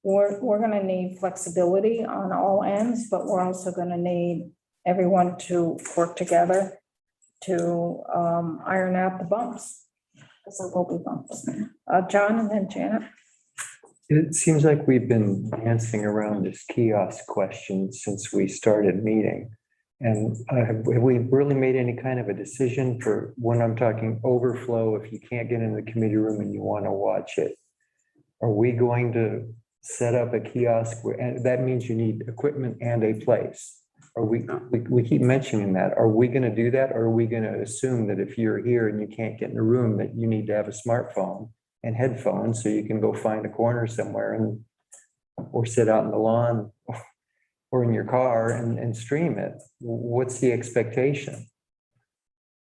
we're gonna need flexibility on all ends, but we're also gonna need everyone to work together to iron out the bumps, because there will be bumps. John and then Janet. It seems like we've been dancing around this kiosk question since we started meeting. And have we really made any kind of a decision for when I'm talking overflow, if you can't get in the committee room and you want to watch it? Are we going to set up a kiosk and that means you need equipment and a place? Are we keep mentioning that. Are we going to do that? Or are we going to assume that if you're here and you can't get in the room, that you need to have a smartphone and headphones so you can go find a corner somewhere or sit out on the lawn or in your car and stream it? What's the expectation?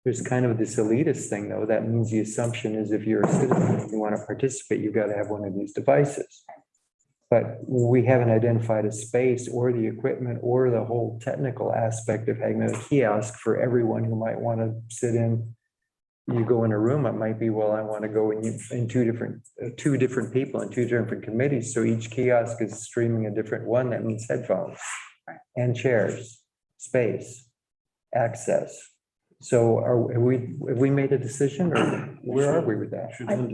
There's kind of this elitist thing, though. That means the assumption is if you're a citizen, if you want to participate, you've got to have one of these devices. But we haven't identified a space or the equipment or the whole technical aspect of having a kiosk for everyone who might want to sit in. You go in a room, it might be, well, I want to go in two different people in two different committees. So each kiosk is streaming a different one. That means headphones and chairs, space, access. So have we made a decision, or where are we with that?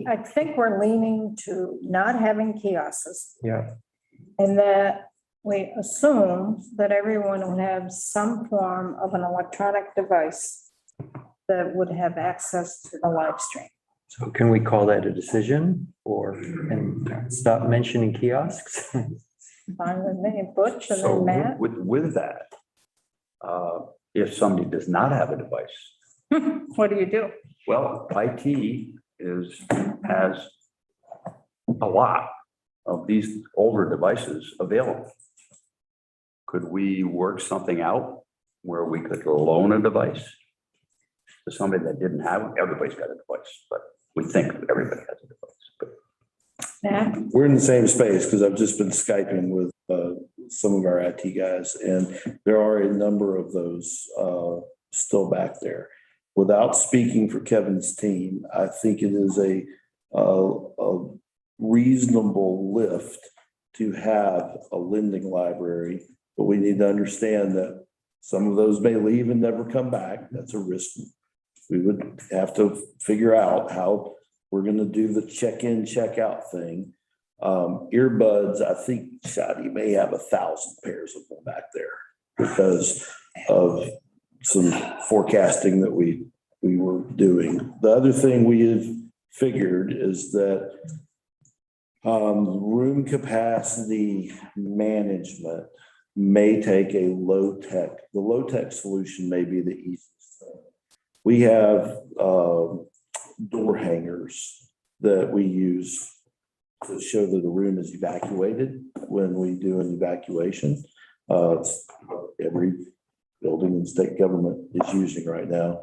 I think we're leaning to not having kiosks, Yeah, and that we assume that everyone will have some form of an electronic device that would have access to the live stream. so can we call that a decision and stop mentioning kiosks? Fine with me, Butch, and So then Matt. with that, if somebody does not have a device, What do you do? well, IT has a lot of these older devices available. Could we work something out where we could loan a device to somebody that didn't have, everybody's got a device, but We think that everybody has a device, but Matt? We're in the same space because I've just been Skyping with some of our IT guys, and there are a number of those still back there. Without speaking for Kevin's team, I think it is a reasonable lift to have a lending library, but we need to understand that some of those may leave and never come back. That's a risk. We would have to figure out how we're going to do the check-in, check-out thing. Earbuds, I think, Shadi, may have 1,000 pairs of them back there because of some forecasting that we were doing. The other thing we have figured is that room capacity management may take a the low-tech solution may be the easiest thing. We have door hangers that we use to show that the room is evacuated when we do an evacuation. Every building and state government is using right now.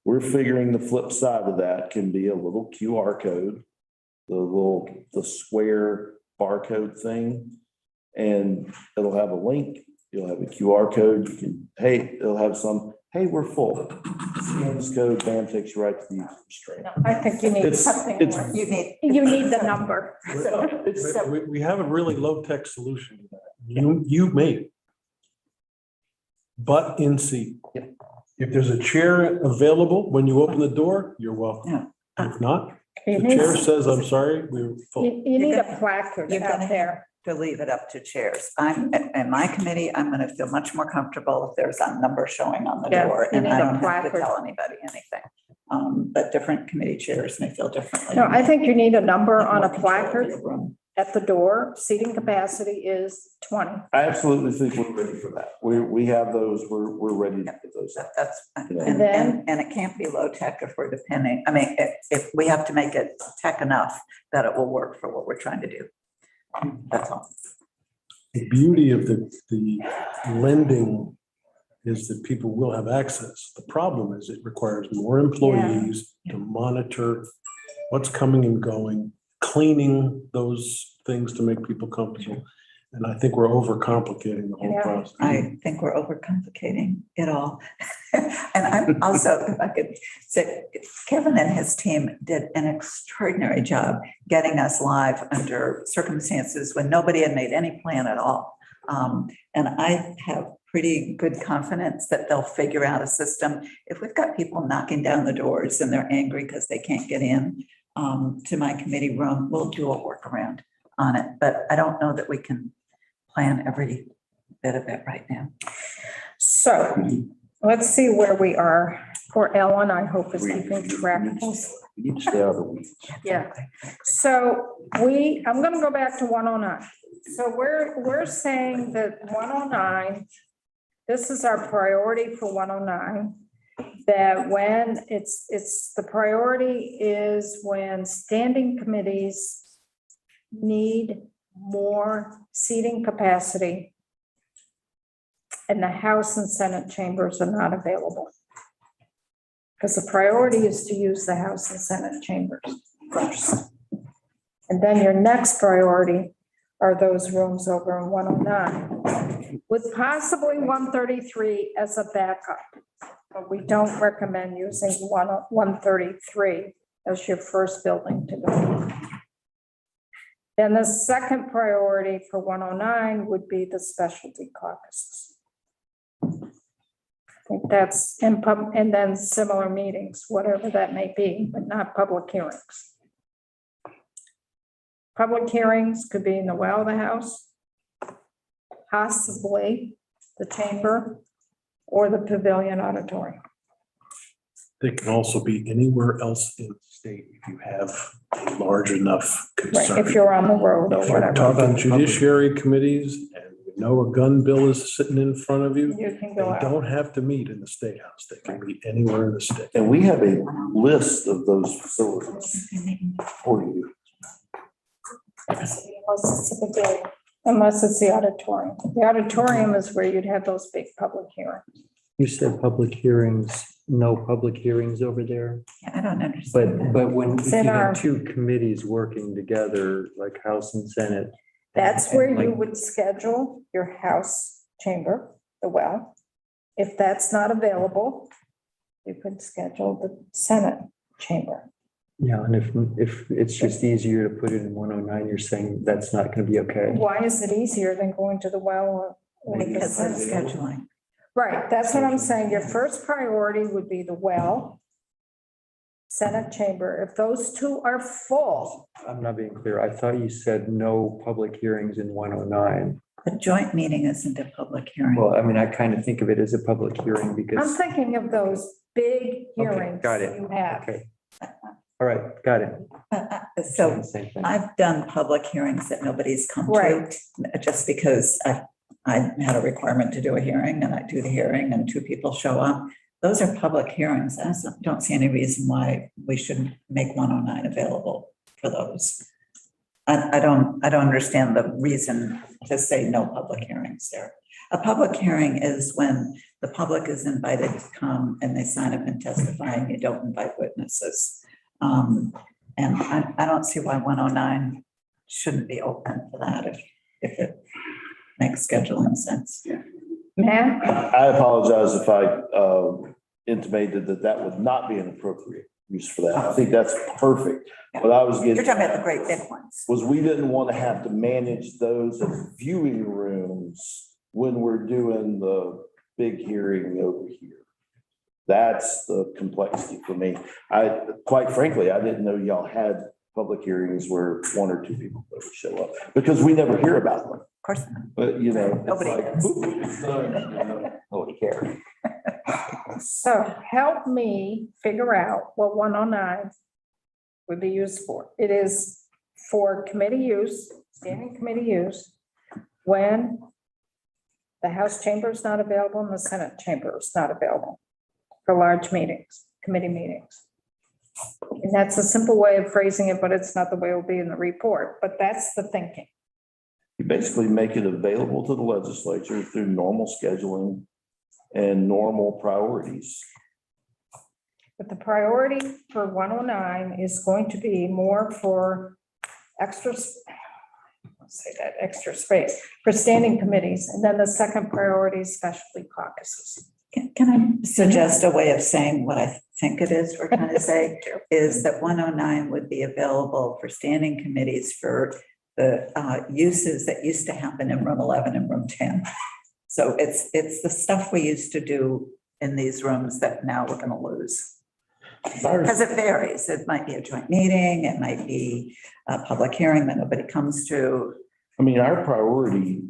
We're figuring the flip side of that can be a little QR code, the square barcode thing, and it'll have a link. You'll have a QR code. You can, it'll have hey, we're full. Scan this code, bam, takes you right to the user screen. No, I think you need It's- something it's- more. You need the number. We have a really low-tech solution to that. You made it. Butt in seat. If there's a chair available when you open the door, you're welcome. If not, You the need, chair says, I'm sorry, we're full. you need a placard You're out gonna there. to leave it up to chairs. In my committee, I'm gonna feel much more comfortable if there's a number showing on the Yeah, door you and need I a don't have to placard. tell anybody anything. But different committee chairs may feel differently. No, I think you need a number on More a control of placard your room. at the door. Seating capacity is 20. I absolutely think we're ready for that. We have those, we're ready to get those. That's, And then- and it can't be low tech if we're depending, I mean, if we have to make it tech enough that it will work for what we're trying to do. That's all. The beauty of the lending is that people will have access. The problem is it requires more employees to monitor what's coming and going, cleaning those things to make people comfortable. And I think we're overcomplicating the whole Yeah. process. I think we're overcomplicating it all. And I'm also, if I could say, Kevin and his team did an extraordinary job getting us live under circumstances when nobody had made any plan at all. And I have pretty good confidence that they'll figure out a system. If we've got people knocking down the doors and they're angry because they can't get in to my committee room, we'll do a workaround on it. But I don't know that we can plan every bit of it right now. So let's see where we are. Poor Ellen, I hope is keeping track of this. We need to stay out of the weeds. Yeah. So I'm going to go back to 109. So we're saying that 109, this is our priority for 109. That when the priority is when standing committees need more seating capacity and the House and Senate chambers are not available. Because the priority is to use the House and Senate chambers first. And then your next priority are those rooms over in 109, with possibly 133 as a backup. But we don't recommend using 133 as your first building to go. Then the second priority for 109 would be the specialty caucuses. I think that's and then similar meetings, whatever that may be, but not public hearings. Public hearings could be in the well of the House, possibly the chamber or the pavilion auditorium. They can also be anywhere else in the state if you have a large enough Right, concern. if you're on the road or If you're whatever, talking judiciary committees and you know a gun bill is sitting in front of you, you can they go out. don't have to meet in the state house. They can meet anywhere in the state. And we have a list of those facilities for you. Unless it's a pavilion, unless it's the auditorium. The auditorium is where you'd have those big public hearings. You said public hearings, no public hearings over there, I don't understand that. but when if you In our- had two committees working together, like House and Senate. That's where and you like- would schedule your House chamber, the well. If that's not available, you could schedule the Senate chamber. Yeah, and if it's just easier to put it in 109, you're saying that's not going to be okay. Why is it easier than going to the well or the Because of Senate? scheduling. Right, that's what I'm saying. Your first priority would be the well, Senate chamber. If those two are full, I'm not being clear. I thought you said no public hearings in 109. A joint meeting isn't a public hearing. Well, I mean, I kind of think of it as a public hearing I'm because, thinking of those big hearings got it. you have. okay. All right, got it. So Same thing. I've done public hearings that nobody's come to, Right. just because I had a requirement to do a hearing and I do the hearing and two people show up. Those are public hearings. I don't see any reason why we shouldn't make 109 available for those. I don't understand the reason to say no public hearings there. A public hearing is when the public is invited to come and they sign up and testify and you don't invite witnesses. And I don't see why 109 shouldn't be open for that if it makes scheduling sense. Man, I apologize if I intimated that that would not be an appropriate use for that. I think that's perfect. But I was You're getting talking about the great big ones. was we didn't want to have to manage those as viewing rooms when we're doing the big hearing over here. That's the complexity for me. Quite frankly, I didn't know y'all had public hearings where one or two people would show up because we never hear about them. Of course not. But you know, it's Nobody like, does. "Ooh, it's done," you know? Nobody cares. so help me figure out what 109 would be used for. It is for committee use, standing committee use, when the House chamber is not available and the Senate chamber is not available for large meetings, committee meetings. And that's a simple way of phrasing it, but it's not the way it will be in the report, but that's the thinking. You basically make it available to the legislature through normal scheduling and normal priorities. But the priority for 109 is going to be more for let's say that, extra space, for standing committees. And then the second priority is specialty caucuses. Can I suggest a way of saying what I think it is we're trying to say? Is that 109 would be available for standing committees for the uses that used to happen in room 11 and room 10. So it's the stuff we used to do in these rooms that now we're going to lose. Because it varies. It might be a joint meeting, it might be a public hearing that nobody comes to. I mean, our priority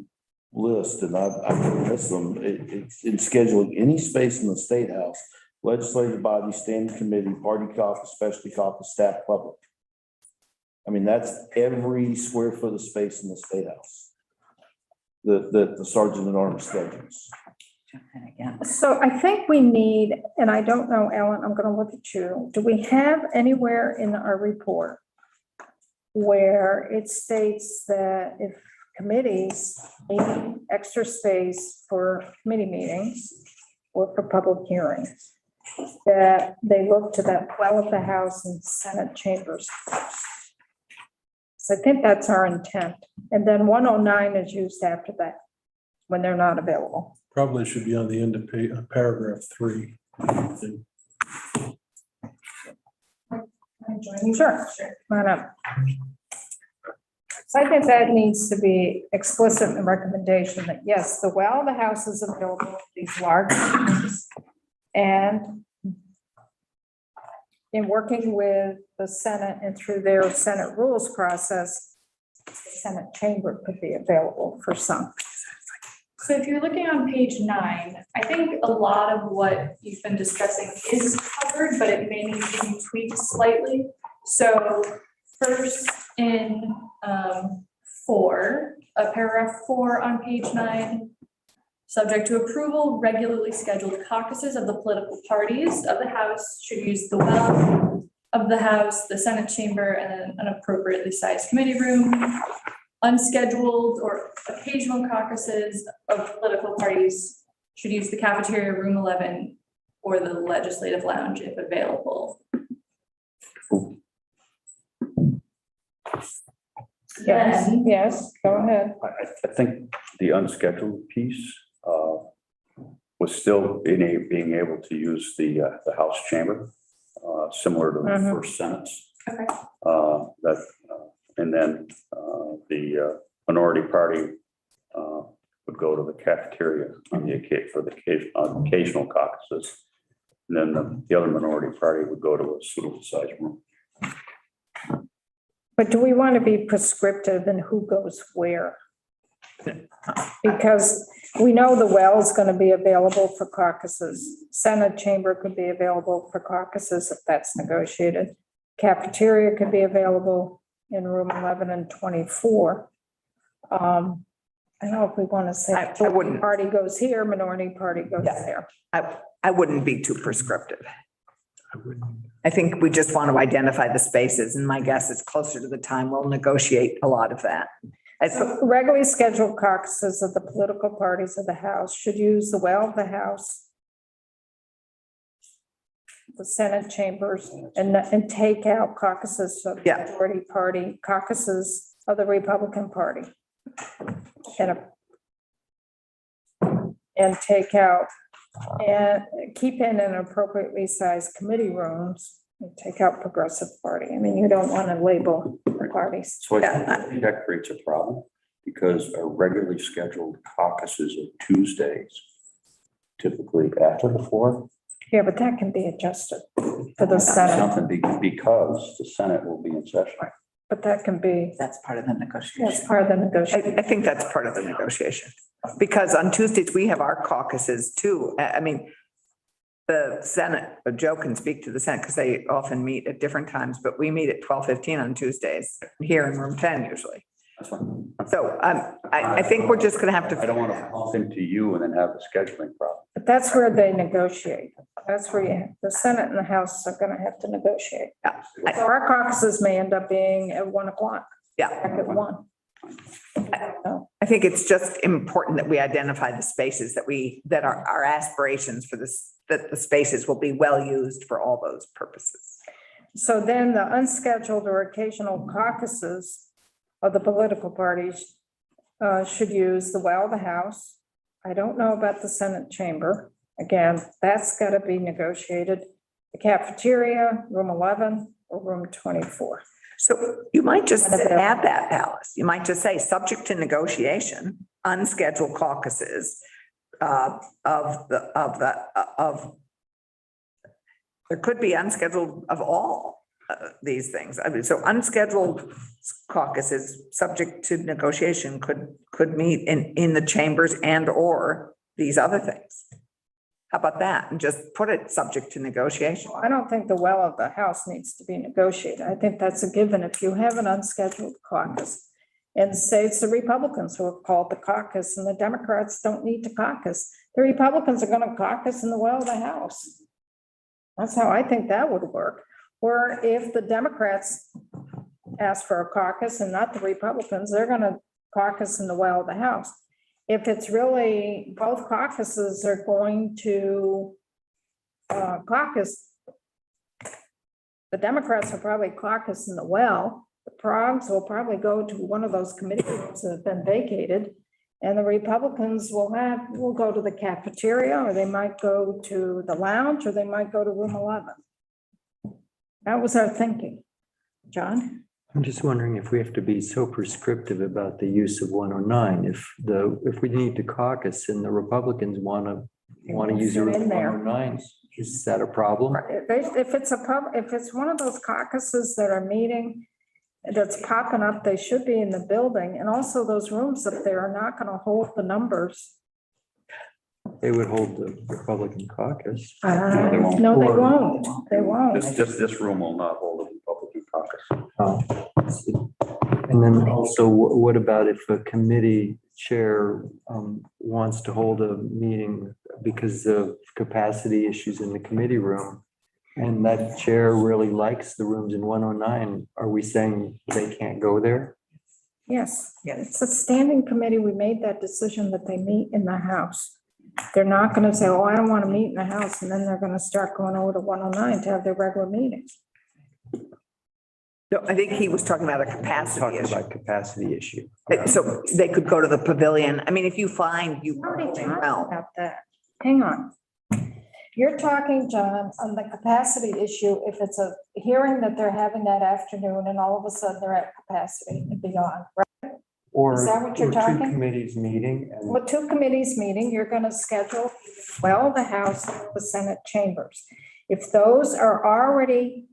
list, and I've missed them, it's in scheduling any space in the State House, legislative body, standing committee, party caucus, specialty caucus, staff, public. I mean, that's every square foot of space in the State House that the sergeant at arms schedules. And again, So I think we need, and I don't know, Ellen, I'm going to look at you. Do we have anywhere in our report where it states that if committees need extra space for committee meetings or for public hearings, that they look to that well of the House and Senate chambers? So I think that's our intent. And then 109 is used after that, when they're not available. Probably should be on the end of paragraph 3. Sure, why not? So I think that needs to be explicit in the recommendation that, yes, the well, the House is available for these large meetings. And in working with the Senate and through their Senate rules process, the Senate chamber could be available for some. So if you're looking on page 9, I think a lot of what you've been discussing is covered, but it may need to be tweaked slightly. So first in paragraph 4 on page 9, subject to approval, regularly scheduled caucuses of the political parties of the House should use the well of the House, the Senate chamber, and an appropriately sized committee room. Unscheduled or occasional caucuses of political parties should use the cafeteria, room 11, or the legislative lounge if available. Yes, Then- yes, go ahead. I think the unscheduled piece was still being able to use the House chamber, similar to the Mhm. first sentence. Okay. And then the minority party would go to the cafeteria on for the occasional caucuses. And then the other minority party would go to a suitable size room. But do we want to be prescriptive in who goes where? Because we know the well is going to be available for caucuses. Senate chamber could be available for caucuses if that's negotiated. Cafeteria could be available in room 11 and 24. I don't know if we want to say I wouldn't. party goes here, minority party goes Yeah. there. I wouldn't be too prescriptive. I wouldn't. I think we just want to identify the spaces, and my guess is closer to the time we'll negotiate a lot of that. So regularly scheduled caucuses of the political parties of the House should use the well of the House, the Senate chambers, and take out caucuses of the Yeah. majority party, caucuses of the Republican Party. And take out, and keep in an appropriately sized committee rooms, and take out progressive party. I mean, you don't want to label the parties. So I think that creates a problem because our regularly scheduled caucuses are Tuesdays, typically after the 4th. Yeah, but that can be adjusted for the Senate, Something because the Senate will be in session. but that can be, That's part of the negotiation. that's part of the negotiation. I think that's part of the negotiation. Because on Tuesdays, we have our caucuses too. I mean, the Senate, Joe can speak to the Senate because they often meet at different times, but we meet at 12:15 on Tuesdays here in room 10 usually. That's fine. So I think we're just going to have I to, don't want to bump into you and then have a scheduling problem. But that's where they negotiate. That's where the Senate and the House are gonna have to negotiate. So our caucuses may end up being at 1 o'clock, yeah. back at 1. I think it's just important that we identify the spaces that are our aspirations for this, that the spaces will be well used for all those purposes. So then the unscheduled or occasional caucuses of the political parties should use the well of the House. I don't know about the Senate chamber. Again, that's got to be negotiated. The cafeteria, room 11 or room 24. So you might just add that, Alice. You might just say, subject to negotiation, unscheduled caucuses there could be unscheduled of all these things. I mean, so unscheduled caucuses, subject to negotiation, could meet in the chambers and or these other things. How about that? And just put it subject to negotiation. I don't think the well of the House needs to be negotiated. I think that's a given. If you have an unscheduled caucus and say it's the Republicans who have called the caucus and the Democrats don't need to caucus, the Republicans are going to caucus in the well of the House. That's how I think that would work. Or if the Democrats ask for a caucus and not the Republicans, they're going to caucus in the well of the House. If it's really, both caucuses are going to caucus, the Democrats will probably caucus in the well, the Progs will probably go to one of those committee rooms that have been vacated, and the Republicans will go to the cafeteria, or they might go to the lounge, or they might go to room 11. That was our thinking. John? I'm just wondering if we have to be so prescriptive about the use of 109. If we need to caucus and the Republicans want to use Sit in there. 109, is that a problem? If it's one of those caucuses that are meeting, that's popping up, they should be in the building. And also those rooms up there are not going to hold the numbers. They would hold the Republican caucus. No, they won't. No, they won't. They won't. This room will not hold a Republican caucus. And then also, what about if a committee chair wants to hold a meeting because of capacity issues in the committee room? And that chair really likes the rooms in 109. Are we saying they can't go there? Yes, it's a standing committee. We made that decision that they meet in the House. They're not gonna say, oh, I don't want to meet in the house, and then they're gonna start going over to 109 to have their regular meetings. No, I think he was talking about a capacity Talking issue. about capacity issue. So they could go to the pavilion. I mean, if you find you. Already talked about that. Hang on. You're talking, John, on the capacity issue, if it's a hearing that they're having that afternoon and all of a sudden they're at capacity and beyond, right? Or Is that what you're two talking? committees meeting and Well, two committees meeting, you're gonna schedule, well, the House, and the Senate chambers. If those are already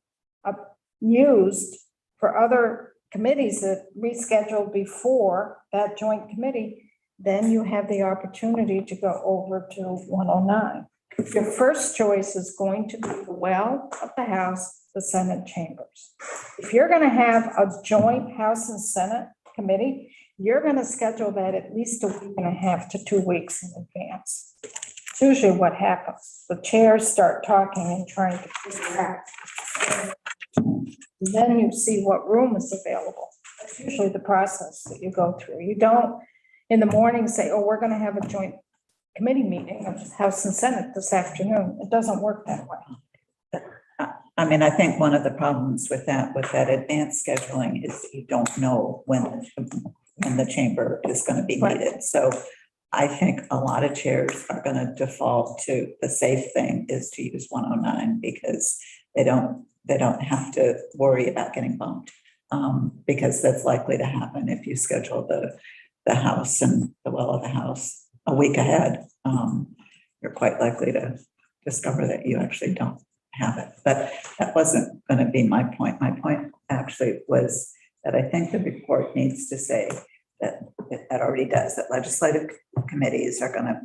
used for other committees that rescheduled before that joint committee, then you have the opportunity to go over to 109. Your first choice is going to be the well of the House, the Senate chambers. If you're gonna have a joint House and Senate committee, you're gonna schedule that at least a week and a half to 2 weeks in advance. It's usually what happens. The chairs start talking and trying to figure out. Then you see what room is available. That's usually the process that you go through. You don't, in the morning, say, oh, we're gonna have a joint committee meeting of House and Senate this afternoon. It doesn't work that way. I mean, I think one of the problems with that advanced scheduling is you don't know when the chamber is going to be needed. So I think a lot of chairs are going to default to the safe thing is to use 109 because they don't have to worry about getting bumped. Because that's likely to happen if you schedule the House and the well of the House a week ahead. You're quite likely to discover that you actually don't have it. But that wasn't going to be my point. My point actually was that I think the report needs to say that it already does, that legislative committees are going to,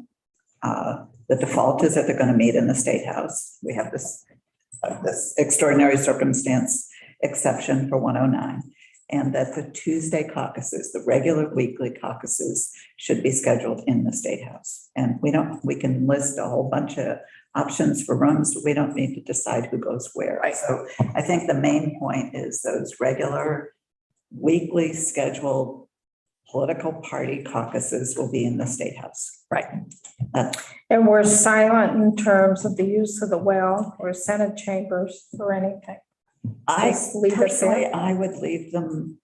the default is that they're going to meet in the State House. We have this extraordinary circumstance exception for 109. And that the Tuesday caucuses, the regular weekly caucuses, should be scheduled in the State House. And we can list a whole bunch of options for rooms, but we don't need to decide who goes where. Right. So I think the main point is those regular weekly scheduled political party caucuses will be in the State House. Right. And we're silent in terms of the use of the well or Senate chambers or anything. Just leave it Personally, there. I would leave them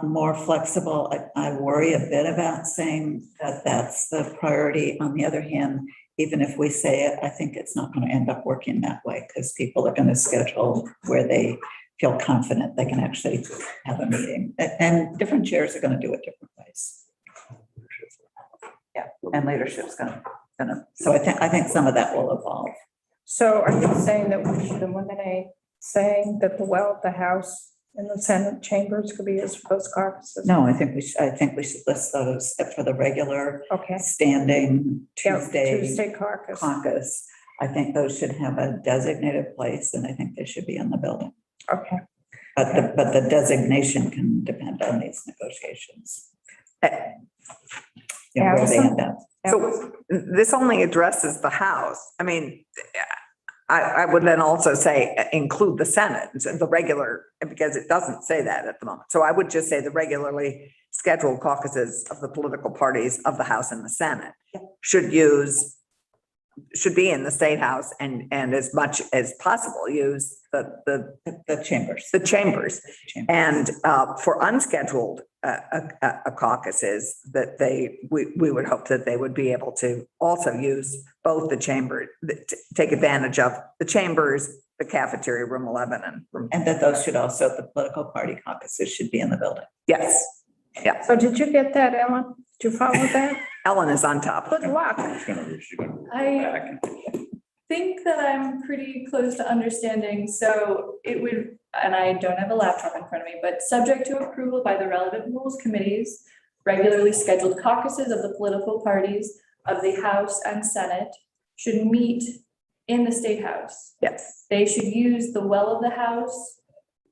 more flexible. I worry a bit about saying that that's the priority. On the other hand, even if we say it, I think it's not going to end up working that way because people are going to schedule where they feel confident they can actually have a meeting. And different chairs are going to do it different ways. Yeah, and leadership's gonna, so I think some of that will evolve. So are you saying that we should eliminate saying that the well of the House and the Senate chambers could be used for those caucuses? No, I think we should list those for the regular Okay. standing Yeah, Tuesday Tuesday caucus. caucus. I think those should have a designated place and I think they should be in the building. Okay. But the designation can depend on these negotiations. You know, where they end up. So this only addresses the House. I mean, I would then also say include the Senate, the regular, because it doesn't say that at the moment. So I would just say the regularly scheduled caucuses of the political parties of the House and the Senate should be in the State House and as much as possible use the chambers. The chambers. And for unscheduled caucuses, that we would hope that they would be able to also use both the chamber, take advantage of the chambers, the cafeteria, room 11 and that those should also, the political party caucuses should be in the building. Yes. Yeah. So did you get that, Ellen? Did you follow that? Ellen is on top. Good luck. I think that I'm pretty close to understanding, so it would, and I don't have a laptop in front of me, but subject to approval by the relevant rules committees, regularly scheduled caucuses of the political parties of the House and Senate should meet in the State House. Yes. They should use the well of the House,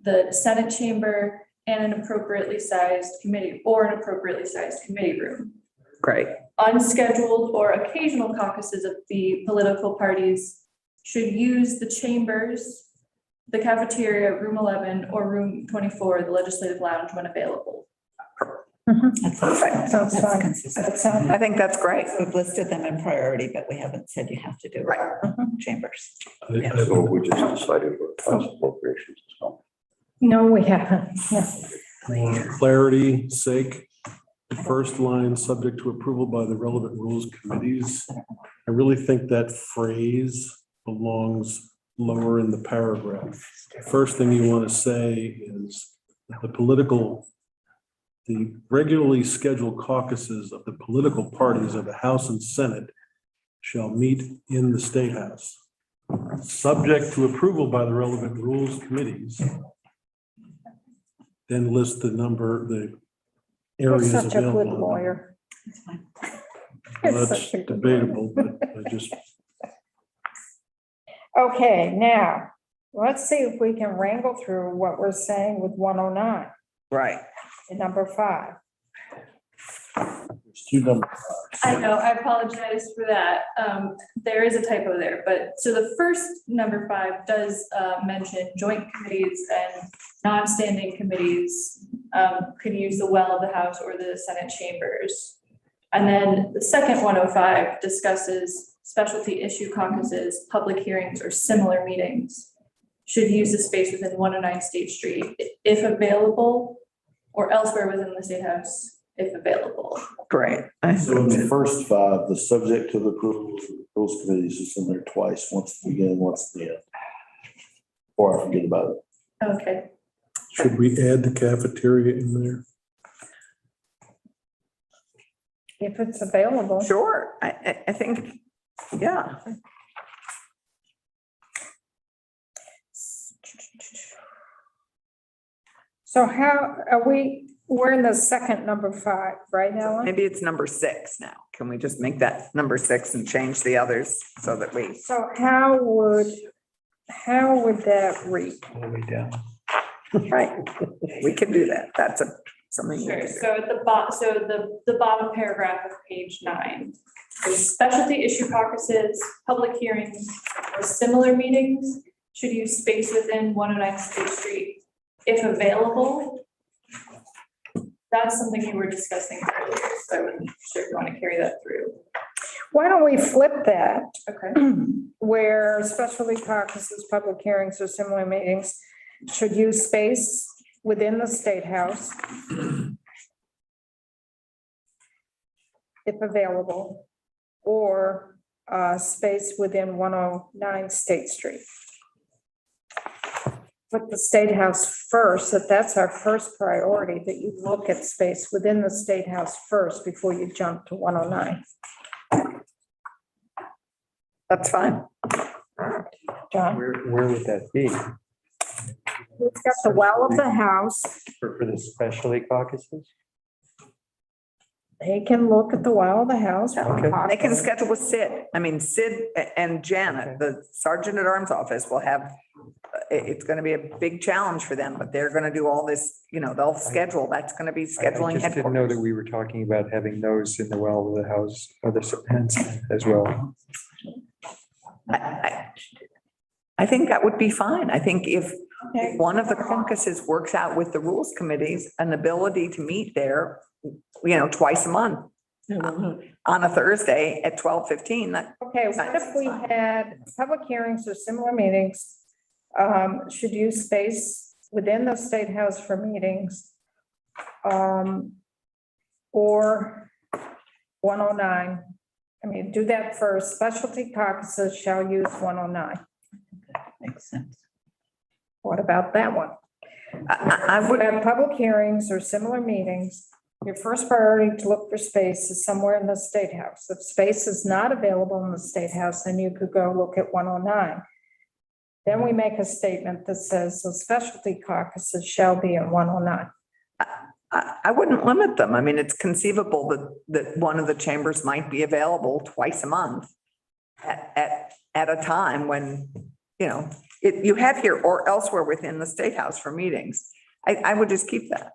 the Senate chamber, and an appropriately sized committee room. Great. Unscheduled or occasional caucuses of the political parties should use the chambers, the cafeteria, room 11, or room 24, the legislative lounge when available. That's Perfect. Sounds That's fine. consistent. That sounds, I think that's great. We've listed them in priority, but we haven't said you have to do chambers. So we just decided for house appropriations as well. no, we haven't. No. For clarity's sake, the first line, subject to approval by the relevant rules committees. I really think that phrase belongs lower in the paragraph. First thing you want to say is the regularly scheduled caucuses of the political parties of the House and Senate shall meet in the State House, subject to approval by the relevant rules committees. Then list the You're areas such a good available. lawyer. Well, You're that's such a good debatable, but I just, Okay, now, let's see if we can wrangle through what we're saying with 109 Right. and number 5. There's two numbers. I know, I apologize for that. There is a typo there, but so the first number 5 does mention joint committees and non-standing committees could use the well of the House or the Senate chambers. And then the second 105 discusses specialty issue caucuses, public hearings, or similar meetings should use the space within 109 State Street if available, or elsewhere within the State House if available. Great. So in the first 5, the subject to the approval of the rules committees is in there twice, once at the beginning, once at the end. Or I forget about it. Okay, should we add the cafeteria in there? If it's available. Sure. I think, yeah. So how are we're in the second number 5, right, Ellen? Maybe it's number 6 now. Can we just make that number 6 and change the others so that we, So how would that read? All the way down. right? We can do that. That's something we sure. can do. So at the the bottom paragraph of page 9, there's specialty issue caucuses, public hearings, or similar meetings should use space within 109 State Street if available. That's something you were discussing earlier, so I wasn't sure if you want to carry that through. Why don't we flip that, Okay. where specialty caucuses, public hearings, or similar meetings should use space within the State House if available, or space within 109 State Street. Put the State House first, that's our first priority, that you look at space within the State House first before you jump to 109. That's fine. John? Where would that be? We've got the well of the House. For the specialty caucuses? They can look at the well of the House. Okay. They can schedule with Sid. I mean, Sid and Janet, the Sergeant at Arms office will have, it's going to be a big challenge for them, but they're going to do all this, they'll schedule. That's going to be I scheduling just didn't know that headquarters. we were talking about having those in the well of the House or the Senate as well. I think that would be fine. I think if one of the caucuses works out with the rules committees, an ability to meet there, twice a month on a Thursday at 12:15, that, Okay, what if we had public hearings or similar meetings, should use space within the State House for meetings, or 109. I mean, do that first. Specialty caucuses shall use 109. Makes sense. What about that one? I would, Have public hearings or similar meetings, your first priority to look for space is somewhere in the State House. If space is not available in the State House, then you could go look at 109. Then we make a statement that says, so specialty caucuses shall be in 109. I wouldn't limit them. I mean, it's conceivable that one of the chambers might be available twice a month at a time when, you have here or elsewhere within the State House for meetings. I would just keep that.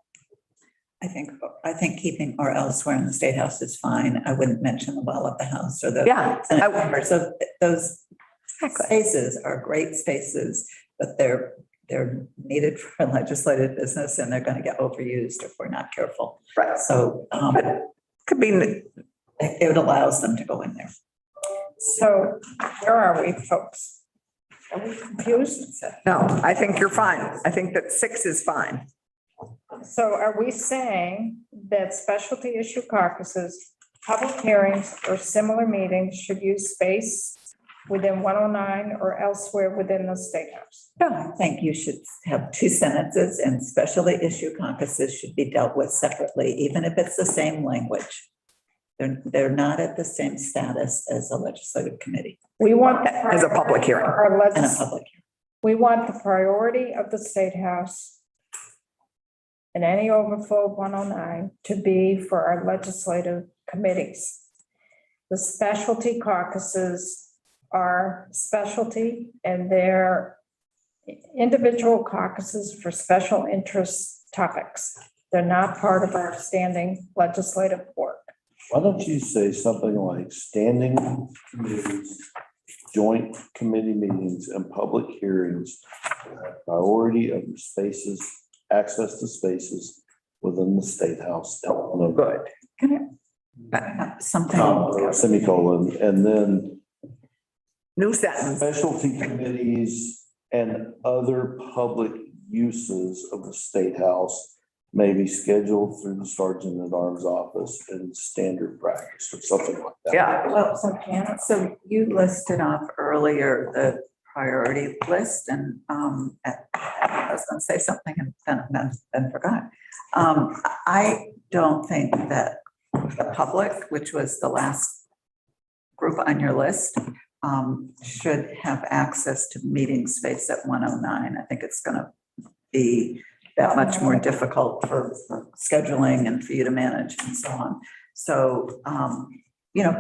I think keeping or elsewhere in the State House is fine. I wouldn't mention the well of the House or the Yeah. Senate chambers. So those Exactly. spaces are great spaces, but they're they're needed for legislative business and they're going to get overused if we're not careful. Right. So Could be, it allows them to go in there. So where are we, folks? Are we confused? no, I think you're fine. I think that 6 is fine. So are we saying that specialty issue caucuses, public hearings or similar meetings should use space within 109 or elsewhere within the State House? I think you should have 2 sentences, and specially issue caucuses should be dealt with separately, even if it's the same language. They're not at the same status as a legislative committee We want. As a public hearing. Our and a legis- public. we want the priority of the State House and any overflow of 109 to be for our legislative committees. The specialty caucuses are specialty and they're individual caucuses for special interest topics. They're not part of our standing legislative work. Why don't you say something like standing committees, joint committee meetings and public hearings, priority of spaces, access to spaces within the State House. Good. Something. Semicolon, and then New sentence. specialty committees and other public uses of the State House may be scheduled through the Sergeant at Arms office in standard practice or something like that. Yeah. Well, so you listed off earlier the priority list, and I was going to say something and then forgot. I don't think that the public, which was the last group on your list, should have access to meeting space at 109. I think it's going to be that much more difficult for scheduling and for you to manage and so on. So,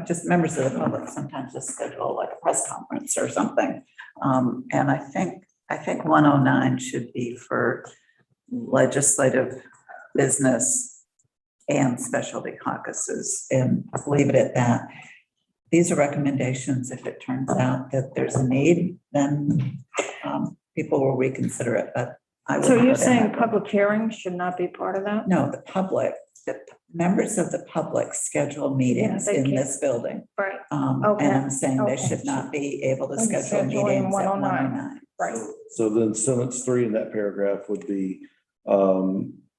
just members of the public sometimes just schedule like a press conference or something. And I think 109 should be for legislative business and specialty caucuses, and leave it at that. These are recommendations. If it turns out that there's a need, then people will reconsider it, but I So wouldn't you're put it saying that way. public hearings should not be part of that? No, the members of the public schedule meetings they in can't. this building. Right. And Okay, I'm saying they okay. should not be able to And schedule scheduling meetings at 109. 109. Right. So then sentence 3 in that paragraph would be,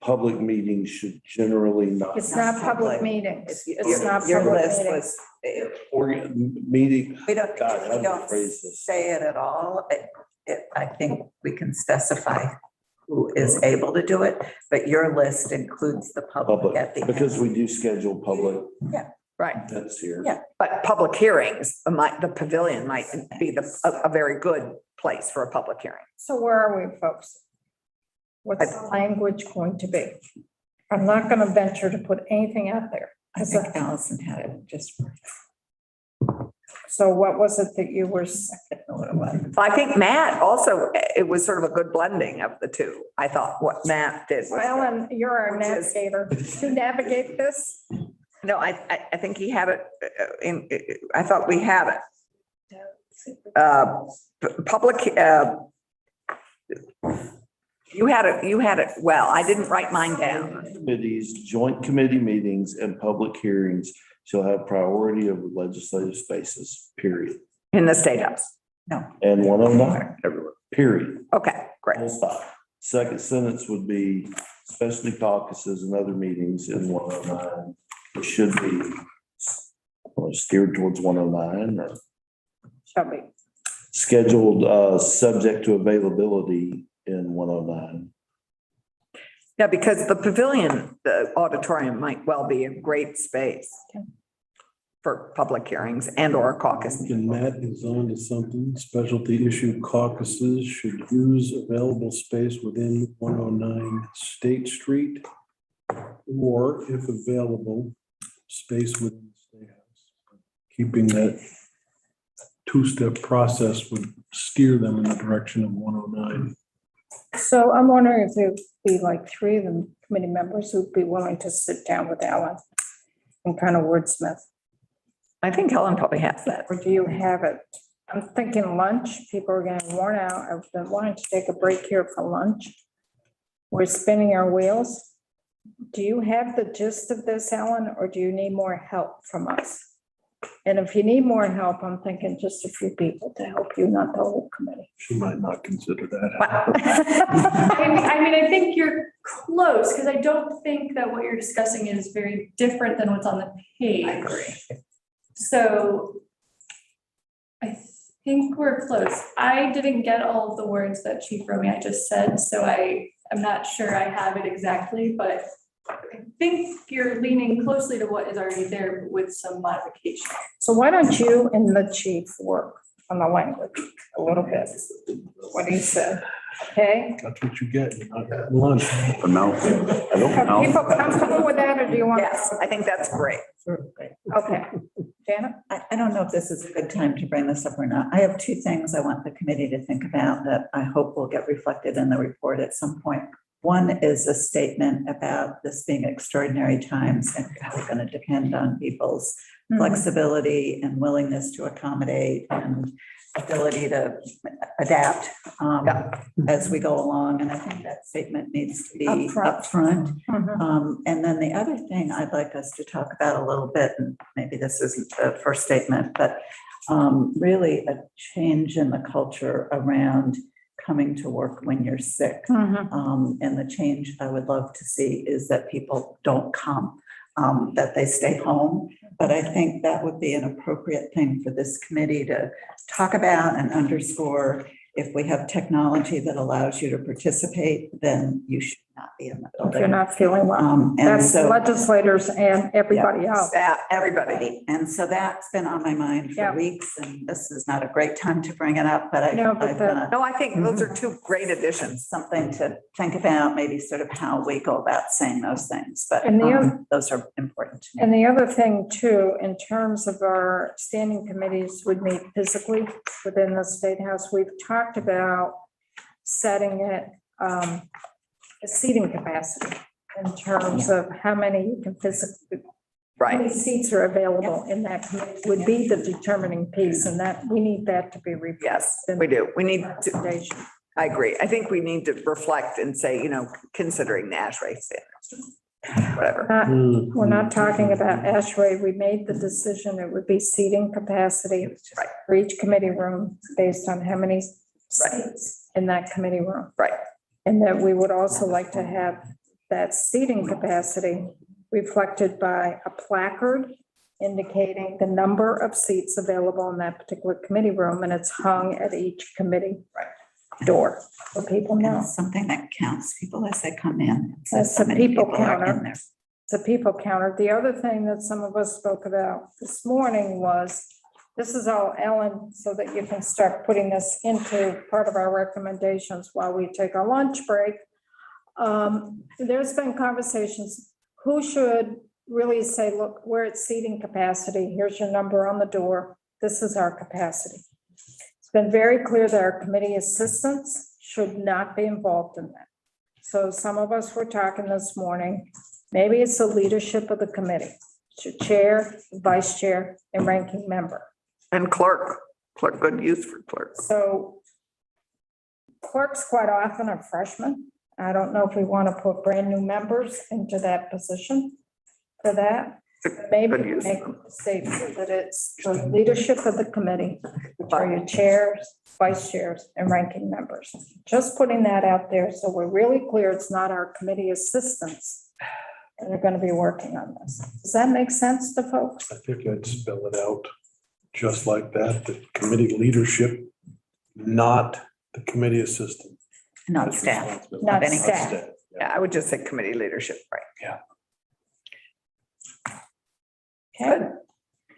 public meetings should generally not. It's not public public. meetings. It's not Your public list meetings. was, Meeting, we don't, God, how do we you don't phrase this? say it at all. I think we can specify who is able to do it, but your list includes the public at the end. Because we do schedule public Right. events here. Yeah. But public hearings, the pavilion might be a very good place for a public hearing. So where are we, folks? What's the language going to be? I'm not going to venture to put anything out there. I think Allison had it just. So what was it that you were, I think Matt also, it was sort of a good blending of the two. I thought what Matt did. was- Ellen, you're our Which is- navigator to navigate this? No, I think he had it I thought we had it. Public, you had it well. I didn't write mine down. Committees, joint committee meetings and public hearings shall have priority over legislative spaces, period. In the State House. And 109 everywhere, period. Okay, great. Full stop. Second sentence would be specialty caucuses and other meetings in 109. It should be steered towards 109 or Shall be. scheduled, subject to availability in 109. Yeah, because the pavilion, the auditorium might well be a great space for public hearings and or caucus. And Matt is on to something. Specialty issue caucuses should use available space within 109 State Street, or if available, space within the State House. Keeping that two-step process would steer them in the direction of 109. So I'm wondering if there'd be like 3 of them committee members who'd be willing to sit down with Ellen and kind of wordsmith, I think Helen probably has that. or do you have it I'm thinking lunch, people are getting worn out. I've been wanting to take a break here for lunch. We're spinning our wheels. Do you have the gist of this, Ellen, or do you need more help from us? And if you need more help, I'm thinking just a few people to help you, not the whole committee. She might not consider that. I mean, I think you're close, because I don't think that what you're discussing is very different than what's on the page. I agree. So I think we're close. I didn't get all of the words that Chief Romeo just said, so I'm not sure I have it exactly, but I think you're leaning closely to what is already there with some modification. So why don't you and the chief work on the language a little bit? What he said, okay? That's what you get. You're not having lunch. But no, I don't Are know. people comfortable with that, or do you want? Yes, I think that's great. Okay, Janet? I don't know if this is a good time to bring this up or not. I have two things I want the committee to think about that I hope will get reflected in the report at some point. One is a statement about this being extraordinary times and how we're going to depend on people's flexibility and willingness to accommodate and ability to adapt as we go along. And I think that statement needs to be upfront. And then the other thing I'd like us to talk about a little bit, and maybe this isn't the first statement, but really a change in the culture around coming to work when you're sick. And the change I would love to see is that people don't come, that they stay home. But I think that would be an appropriate thing for this committee to talk about and underscore. If we have technology that allows you to participate, then you should not be in the If you're building. not feeling well. And That's so. legislators and everybody else. Yeah, everybody. And so that's been on my mind Yeah. for weeks, and this is not a great time to bring it up, but No, but No, I think those are two great additions. something to think about, maybe sort of how we go about saying those things, but And the other- those are important to me. And the other thing too, in terms of our standing committees would meet physically within the State House, we've talked about setting it, a seating capacity in terms of how many you can physically, how many Right. seats are available in that committee would be the determining piece, and that, we need that to be replaced. Yes, we do. We need to, Recommendation. I agree. I think we need to reflect and say, considering the ASHRAE standards, whatever. We're not talking about ASHRAE. We made the decision it would be seating capacity Right. for each committee room based on how many seats in that committee room. Right. And that we would also like to have that seating capacity reflected by a placard indicating the number of seats available in that particular committee room, and it's hung at each committee door, so people know. And something that counts people as they come in. So That's a many people are counter. in there. It's a people counter. The other thing that some of us spoke about this morning was, this is all Ellen, so that you can start putting this into part of our recommendations while we take our lunch break. There's been conversations, who should really say, look, we're at seating capacity. Here's your number on the door. This is our capacity. It's been very clear that our committee assistants should not be involved in that. So some of us were talking this morning, maybe it's the leadership of the committee, it's your chair, vice chair, and ranking member. And clerk, good use for clerks. So clerks quite often are freshmen. I don't know if we want to put brand new members into that position for that. Maybe Good use. make it safe that it's the leadership of the committee, which are your chairs, vice chairs, and ranking members. Just putting that out there so we're really clear it's not our committee assistants that are going to be working on this. Does that make sense to folks? I think I'd spell it out just like that, the committee leadership, not the committee assistant. Not That's staff. responsibility. Not any staff. Yeah, I would just say committee leadership, right? Okay,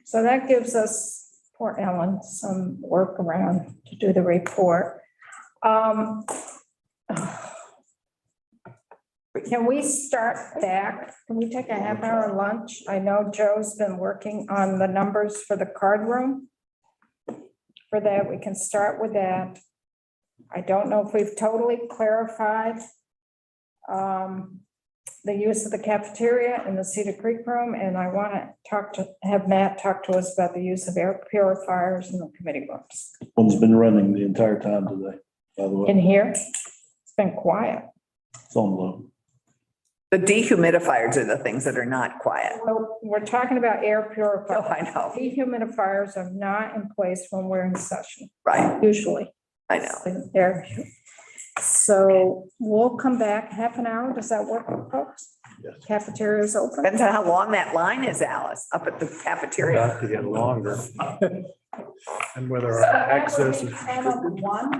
so that gives us, poor Ellen, some work around to do the report. Can we start back? Can we take a half-hour lunch? I know Joe's been working on the numbers for the card room. For that, we can start with that. I don't know if we've totally clarified the use of the cafeteria in the Cedar Creek room, and I want to have Matt talk to us about the use of air purifiers in the committee rooms. One's been running the entire time today, by the way. In here, it's been quiet. It's on low. The dehumidifiers are the things that are not quiet. Well, we're talking about air Oh, purifiers. I know, Dehumidifiers are not in place when we're in session, right, usually. I know. There. So we'll come back half an hour. Does that work, folks? Yes. Cafeteria is open. Depends on how long that line is, Alice, up at the cafeteria. Got to get longer. And whether our access is. 10 of 1.